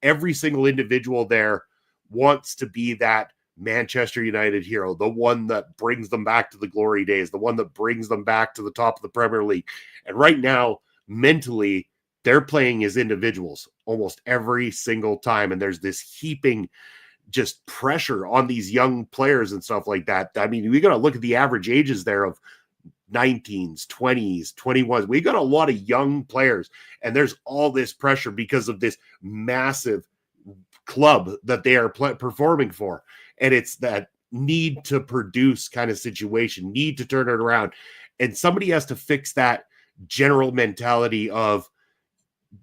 every single individual there wants to be that Manchester United hero, the one that brings them back to the glory days, the one that brings them back to the top of the Premier League. And right now, mentally, they're playing as individuals almost every single time. And there's this heaping just pressure on these young players and stuff like that. I mean, we got to look at the average ages there of 19s, 20s, 21s. We got a lot of young players, and there's all this pressure because of this massive club that they are performing for. And it's that need to produce kind of situation, need to turn it around. And somebody has to fix that general mentality of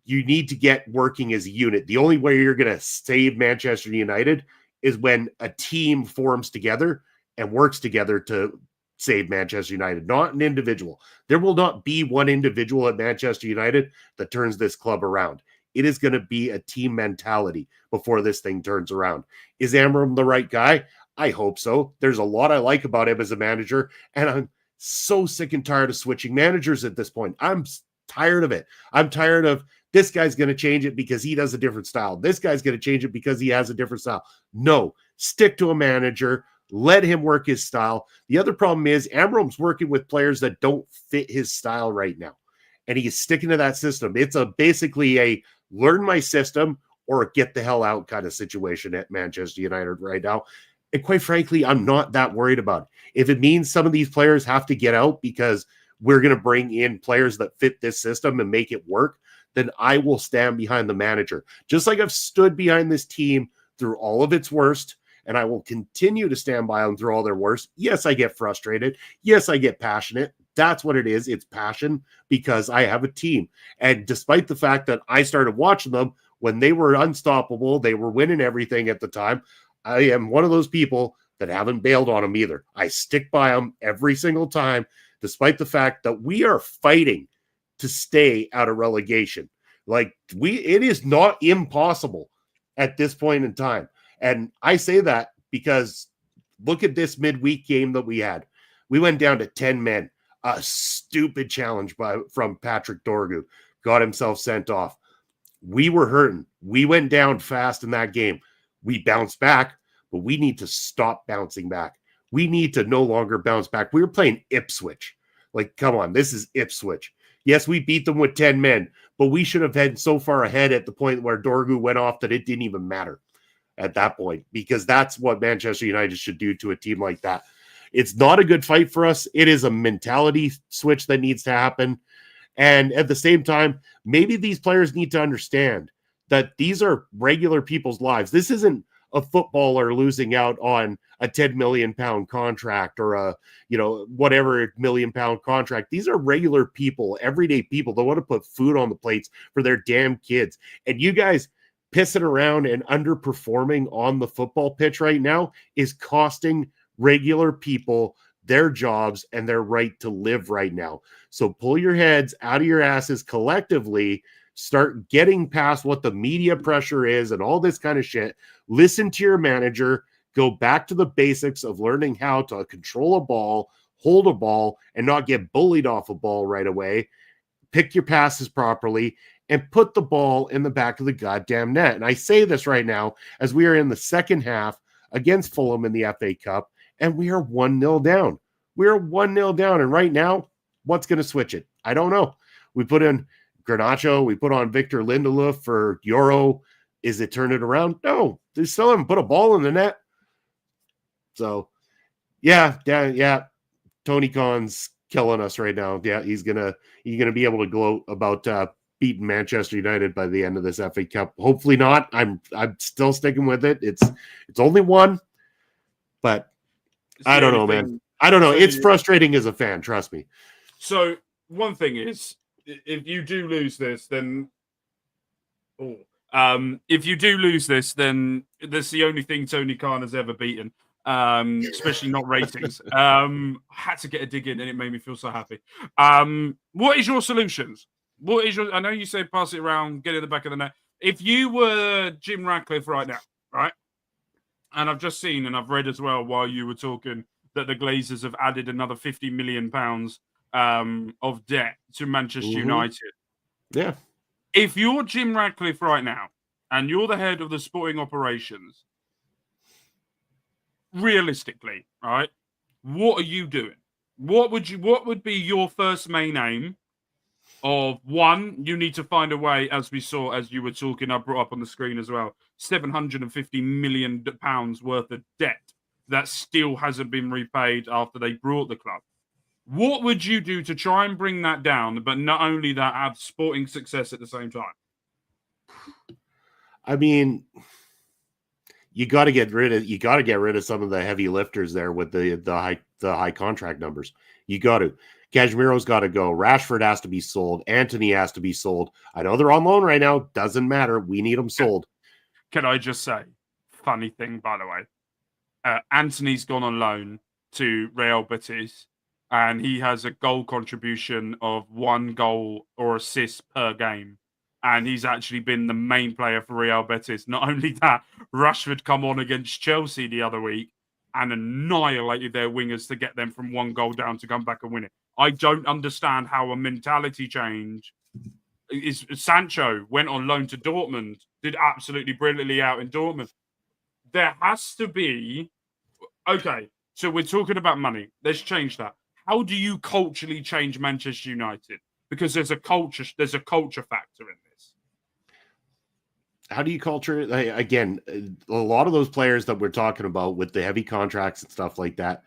you need to get working as a unit. The only way you're going to save Manchester United is when a team forms together and works together to save Manchester United, not an individual. There will not be one individual at Manchester United that turns this club around. It is going to be a team mentality before this thing turns around. Is Amarim the right guy? I hope so. There's a lot I like about him as a manager, and I'm so sick and tired of switching managers at this point. I'm tired of it. I'm tired of this guy's going to change it because he does a different style. This guy's going to change it because he has a different style. No, stick to a manager. Let him work his style. The other problem is Amarim's working with players that don't fit his style right now, and he's sticking to that system. It's basically a learn my system or get the hell out kind of situation at Manchester United right now. And quite frankly, I'm not that worried about it. If it means some of these players have to get out because we're going to bring in players that fit this system and make it work, then I will stand behind the manager. Just like I've stood behind this team through all of its worst, and I will continue to stand by them through all their worst. Yes, I get frustrated. Yes, I get passionate. That's what it is. It's passion because I have a team. And despite the fact that I started watching them when they were unstoppable, they were winning everything at the time, I am one of those people that haven't bailed on them either. I stick by them every single time, despite the fact that we are fighting to stay out of relegation. Like it is not impossible at this point in time. And I say that because look at this midweek game that we had. We went down to 10 men. A stupid challenge from Patrick Dorgu. Got himself sent off. We were hurting. We went down fast in that game. We bounced back, but we need to stop bouncing back. We need to no longer bounce back. We were playing Ipswich. Like, come on, this is Ipswich. Yes, we beat them with 10 men, but we should have had so far ahead at the point where Dorgu went off that it didn't even matter at that point, because that's what Manchester United should do to a team like that. It's not a good fight for us. It is a mentality switch that needs to happen. And at the same time, maybe these players need to understand that these are regular people's lives. This isn't a footballer losing out on a 10 million pound contract or a, whatever £1 million contract. These are regular people, everyday people that want to put food on the plates for their damn kids. And you guys pissing around and underperforming on the football pitch right now is costing regular people their jobs and their right to live right now. So pull your heads out of your asses collectively, start getting past what the media pressure is and all this kind of shit. Listen to your manager, go back to the basics of learning how to control a ball, hold a ball, and not get bullied off a ball right away. Pick your passes properly and put the ball in the back of the goddamn net. And I say this right now as we are in the second half against Fulham in the FA Cup, and we are 1-0 down. We are 1-0 down. And right now, what's going to switch it? I don't know. We put in Garnacho. We put on Victor Lindelof for Euro. Is it turn it around? No. They still haven't put a ball in the net. So, yeah. Tony Khan's killing us right now. Yeah, he's gonna be able to gloat about beating Manchester United by the end of this FA Cup. Hopefully not. I'm still sticking with it. It's only one, but I don't know, man. I don't know. It's frustrating as a fan. Trust me. So one thing is, if you do lose this, then if you do lose this, then that's the only thing Tony Khan has ever beaten. Especially not ratings. I had to get a dig in, and it made me feel so happy. What is your solutions? I know you say pass it around, get it in the back of the net. If you were Jim Ratcliffe right now, right? And I've just seen and I've read as well while you were talking that the Glazers have added another £50 million of debt to Manchester United. Yeah. If you're Jim Ratcliffe right now and you're the head of the sporting operations, realistically, right? What are you doing? What would be your first main aim? Of one, you need to find a way, as we saw, as you were talking, I brought up on the screen as well, £750 million worth of debt that still hasn't been repaid after they brought the club. What would you do to try and bring that down, but not only that, have sporting success at the same time? I mean, you got to get rid of some of the heavy lifters there with the high contract numbers. You got to. Casemiro's got to go. Rashford has to be sold. Antony has to be sold. I know they're on loan right now. Doesn't matter. We need them sold. Can I just say, funny thing, by the way, Antony's gone on loan to Real Betis, and he has a goal contribution of 1 goal or assist per game. And he's actually been the main player for Real Betis. Not only that, Rashford come on against Chelsea the other week and annihilated their wingers to get them from 1 goal down to come back and win it. I don't understand how a mentality change is. Sancho went on loan to Dortmund, did absolutely brilliantly out in Dortmund. There has to be, okay, so we're talking about money. Let's change that. How do you culturally change Manchester United? Because there's a culture factor in this. How do you culture it? Again, a lot of those players that we're talking about with the heavy contracts and stuff like that,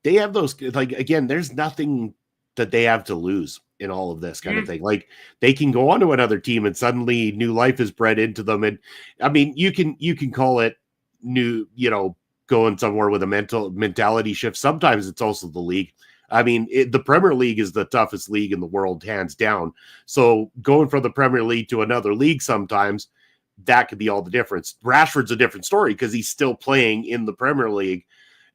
they have those, like, again, there's nothing that they have to lose in all of this kind of thing. Like, they can go on to another team and suddenly new life is bred into them. And I mean, you can call it new, going somewhere with a mentality shift. Sometimes it's also the league. I mean, the Premier League is the toughest league in the world, hands down. So going from the Premier League to another league sometimes, that could be all the difference. Rashford's a different story because he's still playing in the Premier League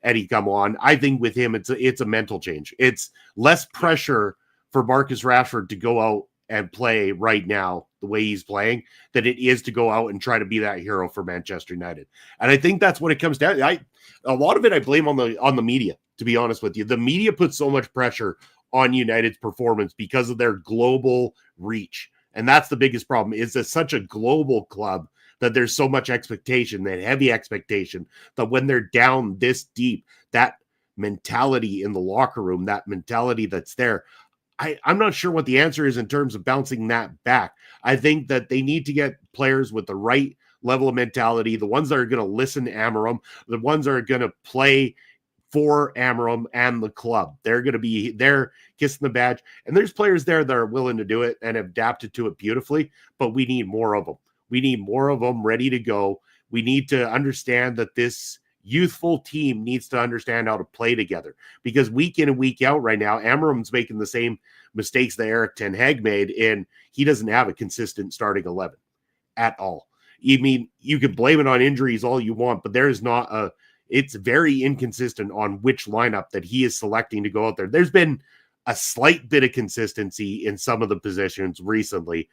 and he come on. I think with him, it's a mental change. It's less pressure for Marcus Rashford to go out and play right now the way he's playing than it is to go out and try to be that hero for Manchester United. And I think that's what it comes down to. A lot of it I blame on the media, to be honest with you. The media puts so much pressure on United's performance because of their global reach. And that's the biggest problem, is it's such a global club that there's so much expectation, that heavy expectation, that when they're down this deep, that mentality in the locker room, that mentality that's there, I'm not sure what the answer is in terms of bouncing that back. I think that they need to get players with the right level of mentality, the ones that are going to listen to Amarim, the ones that are going to play for Amarim and the club. They're going to be there kissing the badge. And there's players there that are willing to do it and have adapted to it beautifully, but we need more of them. We need more of them ready to go. We need to understand that this youthful team needs to understand how to play together, because week in and week out right now, Amarim's making the same mistakes that Eric Ten Hag made, and he doesn't have a consistent starting 11 at all. I mean, you can blame it on injuries all you want, but there is not it's very inconsistent on which lineup that he is selecting to go out there. There's been a slight bit of consistency in some of the positions recently,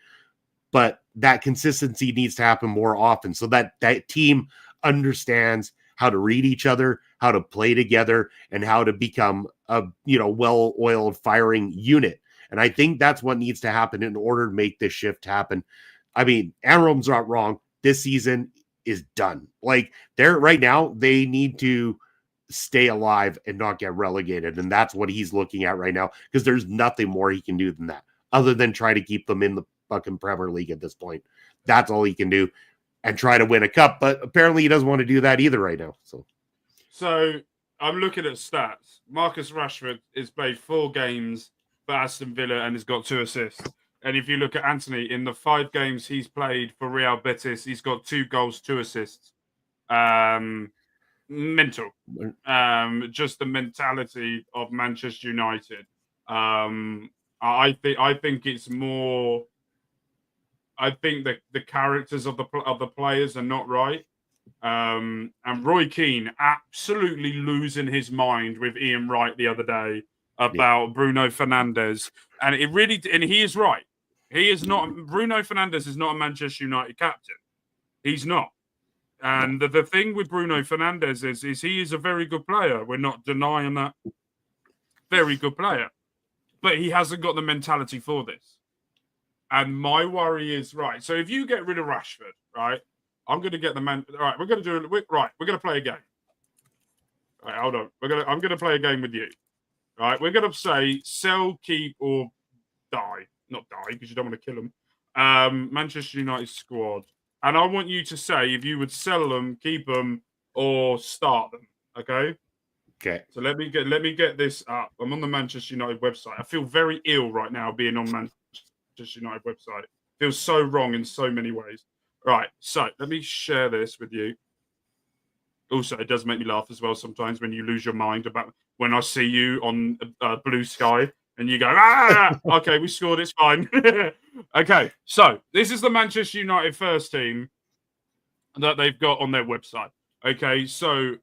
but that consistency needs to happen more often so that that team understands how to read each other, how to play together, and how to become a well-oiled firing unit. And I think that's what needs to happen in order to make this shift happen. I mean, Amram's not wrong. This season is done. Like, they're right now, they need to stay alive and not get relegated. And that's what he's looking at right now, because there's nothing more he can do than that, other than try to keep them in the fucking Premier League at this point. That's all he can do, and try to win a cup. But apparently he doesn't want to do that either right now. So I'm looking at stats. Marcus Rashford has played 4 games for Aston Villa and has got 2 assists. And if you look at Anthony, in the 5 games he's played for Real Betis, he's got 2 goals, 2 assists. Mental. Just the mentality of Manchester United. I think it's more. I think the characters of the players are not right. And Roy Keane absolutely losing his mind with Ian Wright the other day about Bruno Fernandes, and he is right. He is not. Bruno Fernandes is not a Manchester United captain. He's not. And the thing with Bruno Fernandes is he is a very good player. We're not denying that. Very good player. But he hasn't got the mentality for this. And my worry is, right, so if you get rid of Rashford, right, I'm going to get the man. All right, we're going to play a game. All right, hold on. I'm going to play a game with you. All right, we're going to say sell, keep, or die. Not die, because you don't want to kill them. Manchester United squad. And I want you to say if you would sell them, keep them, or start them. Okay. Okay. So let me get this up. I'm on the Manchester United website. I feel very ill right now being on Manchester United website. It feels so wrong in so many ways. Right. So let me share this with you. Also, it does make me laugh as well sometimes when you lose your mind about when I see you on Blue Sky and you go, okay, we scored, it's fine. Okay, so this is the Manchester United first team that they've got on their website. Okay, so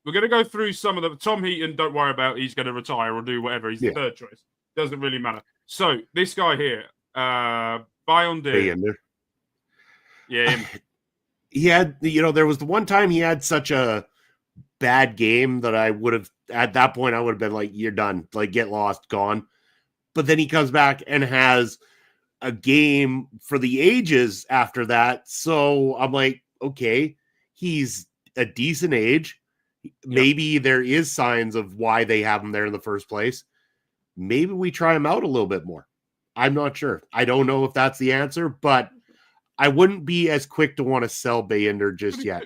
we're going to go through some of them. Tom Heaton, don't worry about, he's going to retire or do whatever. He's the third choice. Doesn't really matter. So this guy here, Bayondir. Yeah, him. He had, there was the one time he had such a bad game that I would have, at that point, I would have been like, you're done. Like, get lost, gone. But then he comes back and has a game for the ages after that. So I'm like, okay, he's a decent age. Maybe there is signs of why they have him there in the first place. Maybe we try him out a little bit more. I'm not sure. I don't know if that's the answer, but I wouldn't be as quick to want to sell Bayender just yet.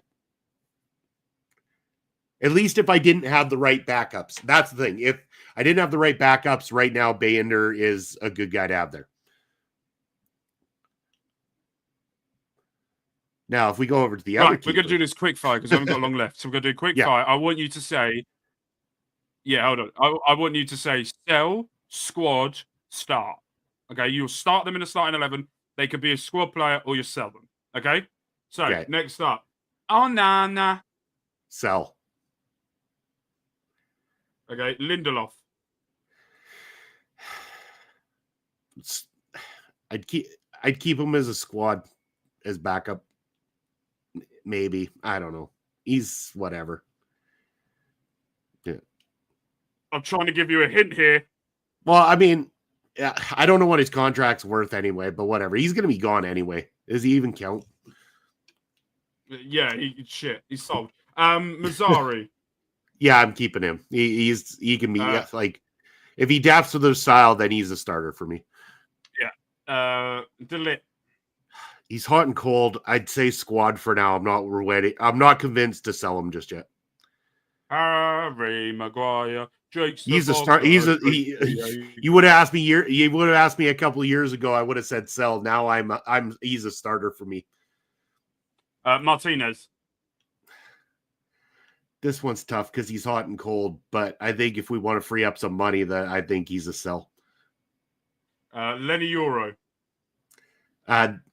At least if I didn't have the right backups. That's the thing. If I didn't have the right backups right now, Bayender is a good guy to have there. Now, if we go over to the other we're going to do this quick fire because we haven't got long left. So we're going to do quick fire. I want you to say, hold on. I want you to say sell, squad, start. Okay, you'll start them in a starting 11. They could be a squad player or you sell them. Okay? So, next up. Onana. Sell. Okay, Lindelof. I'd keep him as a squad, as backup. Maybe. I don't know. He's whatever. Yeah. I'm trying to give you a hint here. Well, I mean, I don't know what his contract's worth anyway, but whatever. He's going to be gone anyway. Does he even count? Yeah, he's sold. Mazzari. Yeah, I'm keeping him. He can be like, if he adapts to their style, then he's a starter for me. Yeah. Delit. He's hot and cold. I'd say squad for now. I'm not ready. I'm not convinced to sell him just yet. Harry Maguire. He's a start. You would have asked me You would have asked me a couple of years ago. I would have said sell. Now he's a starter for me. Martinez. This one's tough because he's hot and cold. But I think if we want to free up some money, that I think he's a sell. Lenny Euro.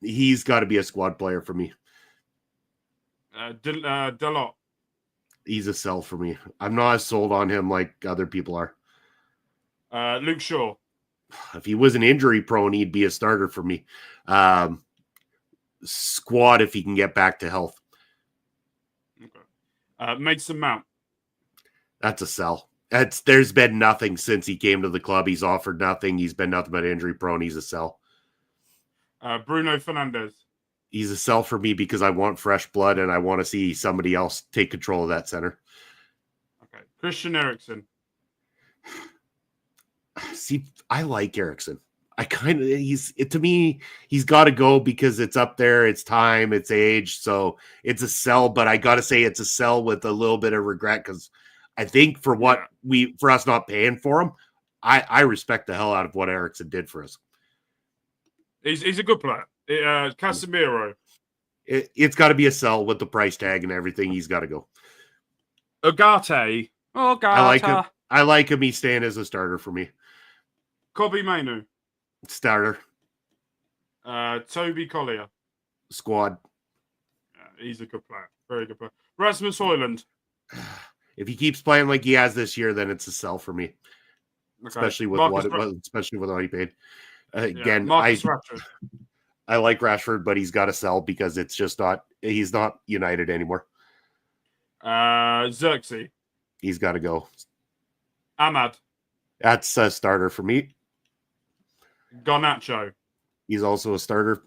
He's got to be a squad player for me. Dalot. He's a sell for me. I'm not as sold on him like other people are. Luke Shaw. If he wasn't injury prone, he'd be a starter for me. Squad if he can get back to health. Okay. Mason Mount. That's a sell. There's been nothing since he came to the club. He's offered nothing. He's been nothing but injury prone. He's a sell. Bruno Fernandes. He's a sell for me because I want fresh blood and I want to see somebody else take control of that center. Okay. Christian Eriksen. See, I like Eriksen. To me, he's got to go because it's up there. It's time, it's age. So it's a sell, but I got to say it's a sell with a little bit of regret because I think for us not paying for him, I respect the hell out of what Eriksen did for us. He's a good player. Casemiro. It's got to be a sell with the price tag and everything. He's got to go. Ugarte. I like him. He's staying as a starter for me. Kobe Mainu. Starter. Toby Collier. Squad. He's a good player. Very good player. Rasmus Højlund. If he keeps playing like he has this year, then it's a sell for me. Okay. Especially with what he paid. Again, Rashford. I like Rashford, but he's got to sell because it's just he's not United anymore. Xerxes. He's got to go. Ahmad. That's a starter for me. Garnacho. He's also a starter.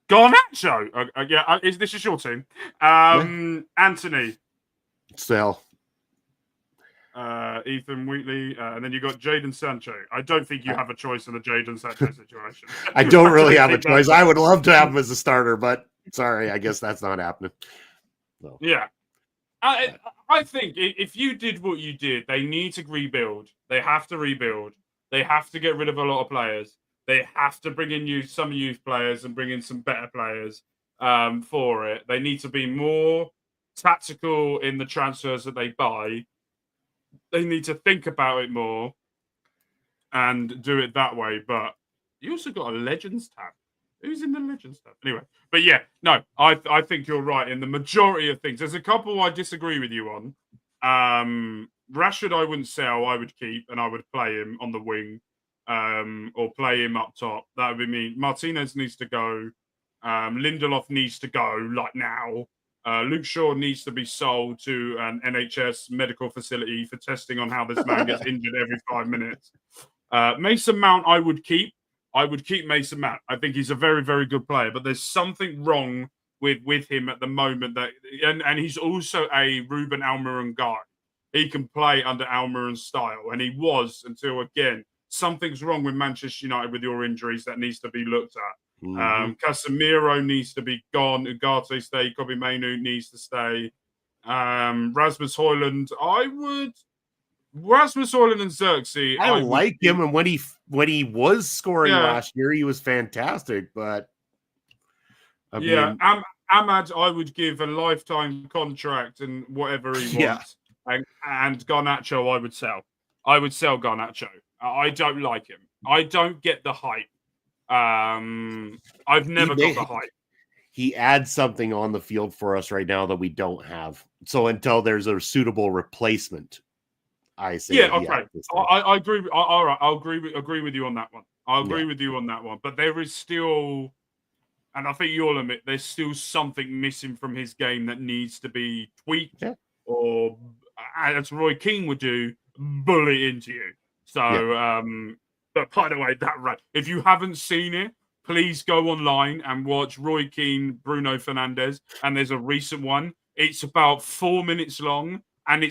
Garnacho. This is your team. Anthony. Sell. Ethan Wheatley, and then you got Jadon Sancho. I don't think you have a choice in the Jadon Sancho situation. I don't really have a choice. I would love to have him as a starter, but sorry, I guess that's not happening. No. Yeah. I think if you did what you did, they need to rebuild. They have to rebuild. They have to get rid of a lot of players. They have to bring in some youth players and bring in some better players for it. They need to be more tactical in the transfers that they buy. They need to think about it more and do it that way. But you also got a Legends tab. Who's in the Legends tab? Anyway, but yeah, no, I think you're right in the majority of things. There's a couple I disagree with you on. Rashford I wouldn't sell. I would keep and I would play him on the wing or play him up top. That would be me. Martinez needs to go. Lindelof needs to go like now. Luke Shaw needs to be sold to an NHS medical facility for testing on how this man gets injured every 5 minutes. Mason Mount, I would keep. I would keep Mason Mount. I think he's a very, very good player, but there's something wrong with him at the moment. And he's also a Ruben Almiron guy. He can play under Almiron's style, and he was until, again, something's wrong with Manchester United with your injuries that needs to be looked at. Casemiro needs to be gone. Ugarte stay. Kobe Mainu needs to stay. Rasmus Højlund. Rasmus Højlund and Xerxes. I like him, and when he was scoring last year, he was fantastic. But Ahmad, I would give a lifetime contract and whatever he wants. And Garnacho, I would sell. I would sell Garnacho. I don't like him. I don't get the hype. I've never got the hype. He adds something on the field for us right now that we don't have. So until there's a suitable replacement, I say okay. I agree. All right, I'll agree with you on that one. I'll agree with you on that one. But there is still, and I think you'll admit, there's still something missing from his game that needs to be tweaked, or as Roy Keane would do, bully into you. So, but by the way, if you haven't seen it, please go online and watch Roy Keane, Bruno Fernandes, and there's a recent one. It's about 4 minutes long, and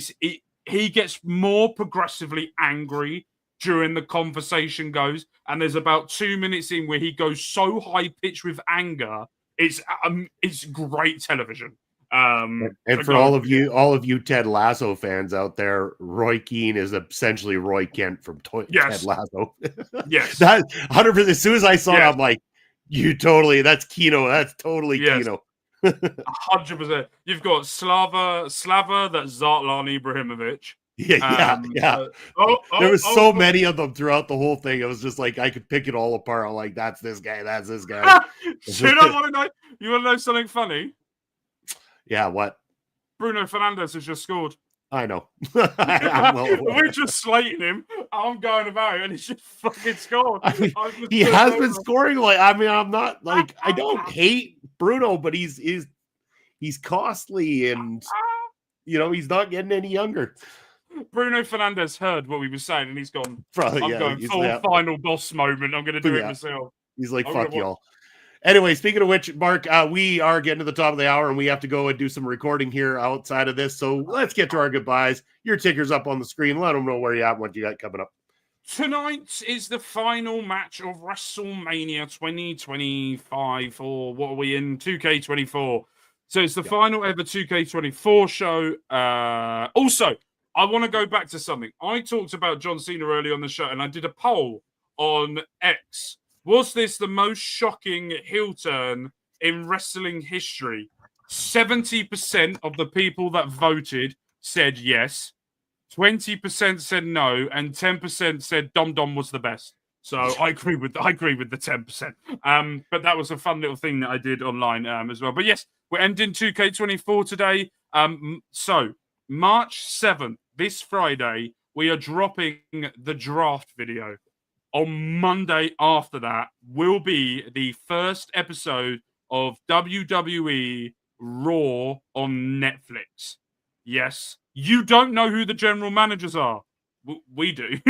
he gets more progressively angry during the conversation goes, and there's about 2 minutes in where he goes so high pitched with anger. It's great television. And for all of you Ted Lasso fans out there, Roy Keane is essentially Roy Kent from Ted Lasso. Yes, that 100%. As soon as I saw it, I'm like, that's Kino. That's totally Kino. 100%. You've got Slava, that's Zlatan Ibrahimovic. There was so many of them throughout the whole thing. It was just like I could pick it all apart. I'm like, that's this guy. That's this guy. You want to know something funny? Yeah, what? Bruno Fernandes has just scored. I know. We're just slating him. I'm going about it, and he's just fucking scored. He has been scoring. I'm not like I don't hate Bruno, but he's costly, and he's not getting any younger. Bruno Fernandes heard what we were saying, and he's gone. Probably, I'm yeah. going full final boss moment. I'm going to do it myself. He's like, I'm fuck gonna y'all. Anyway, speaking of which, Mark, we are getting to the top of the hour and we have to go and do some recording here outside of this. So let's get to our goodbyes. Your ticker's up on the screen. Let them know where you're at and what you got coming up. Tonight is the final match of WrestleMania 2025, or what are we in? 2K24. So it's the final ever 2K24 show. Also, I want to go back to something. I talked about John Cena early on the show, and I did a poll on X. Was this the most shocking heel turn in wrestling history? 70% of the people that voted said yes. 20% said no, and 10% said Dom Dom was the best. So I agree with the 10%. But that was a fun little thing that I did online as well. But yes, we're ending 2K24 today. So March 7th, this Friday, we are dropping the draft video. On Monday after that will be the first episode of WWE Raw on Netflix. Yes, you don't know who the general managers are. We do.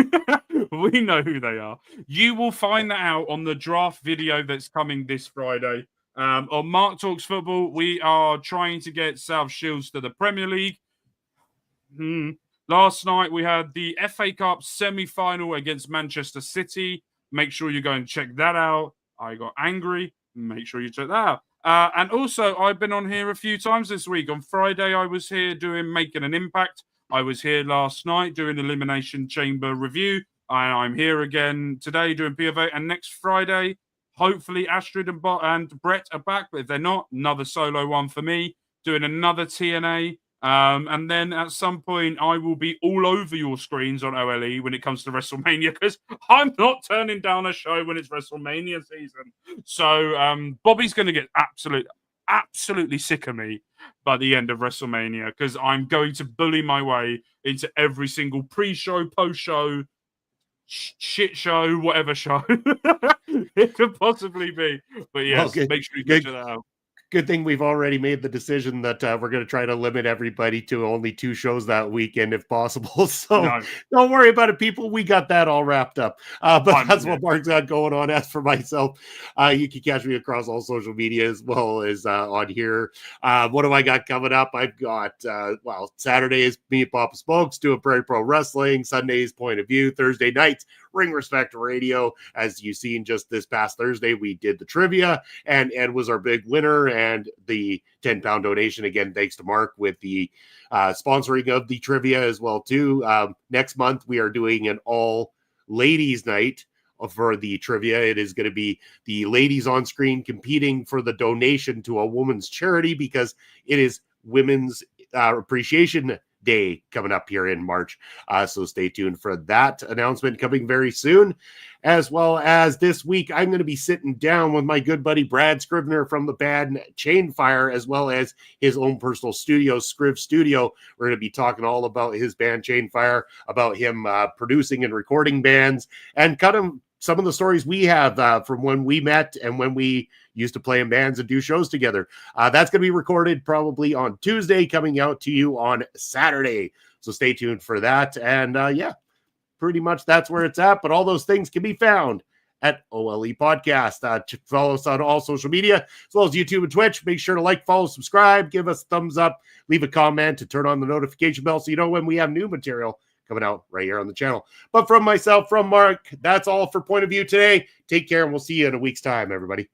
We know who they are. You will find that out on the draft video that's coming this Friday. On Mark Talks Football, we are trying to get South Shields to the Premier League. Last night, we had the FA Cup semi-final against Manchester City. Make sure you go and check that out. I got angry. Make sure you check that out. And also, I've been on here a few times this week. On Friday, I was here making an impact. I was here last night doing Elimination Chamber review. And I'm here again today doing PFA. And next Friday, hopefully Astrid and Brett are back. But if they're not, another solo one for me, doing another TNA. And then at some point, I will be all over your screens on OLE when it comes to WrestleMania, because I'm not turning down a show when it's WrestleMania season. So Bobby's going to get absolutely sick of me by the end of WrestleMania, because I'm going to bully my way into every single pre-show, post-show, shit show, whatever show it could possibly be. But yes, make sure you check that out. Good thing we've already made the decision that we're going to try to limit everybody to only 2 shows that weekend if possible. So don't worry about it, people. We got that all wrapped up. But that's what Mark's got going on. As for myself, you can catch me across all social media as well as on here. What do I got coming up? I've got, Saturday is me and Papa Smokes doing Prairie Pro Wrestling. Sunday's Point of View. Thursday nights, Ring Respect Radio. As you've seen just this past Thursday, we did the trivia, and Ed was our big winner. And the £10 donation, again, thanks to Mark with the sponsoring of the trivia as well, too. Next month, we are doing an all ladies night for the trivia. It is going to be the ladies on screen competing for the donation to a woman's charity, because it is Women's Appreciation Day coming up here in March. So stay tuned for that announcement coming very soon. As well as this week, I'm going to be sitting down with my good buddy Brad Scrivener from the band Chainfire, as well as his own personal studio, Scriv Studio. We're going to be talking all about his band Chainfire, about him producing and recording bands, and kind of some of the stories we have from when we met and when we used to play in bands and do shows together. That's going to be recorded probably on Tuesday, coming out to you on Saturday. So stay tuned for that. And pretty much that's where it's at. But all those things can be found at OLE Podcast. Follow us on all social media, as well as YouTube and Twitch. Make sure to like, follow, subscribe, give us a thumbs up, leave a comment to turn on the notification bell so you know when we have new material coming out right here on the channel. But from myself, from Mark, that's all for Point of View today. Take care, and we'll see you in a week's time, everybody.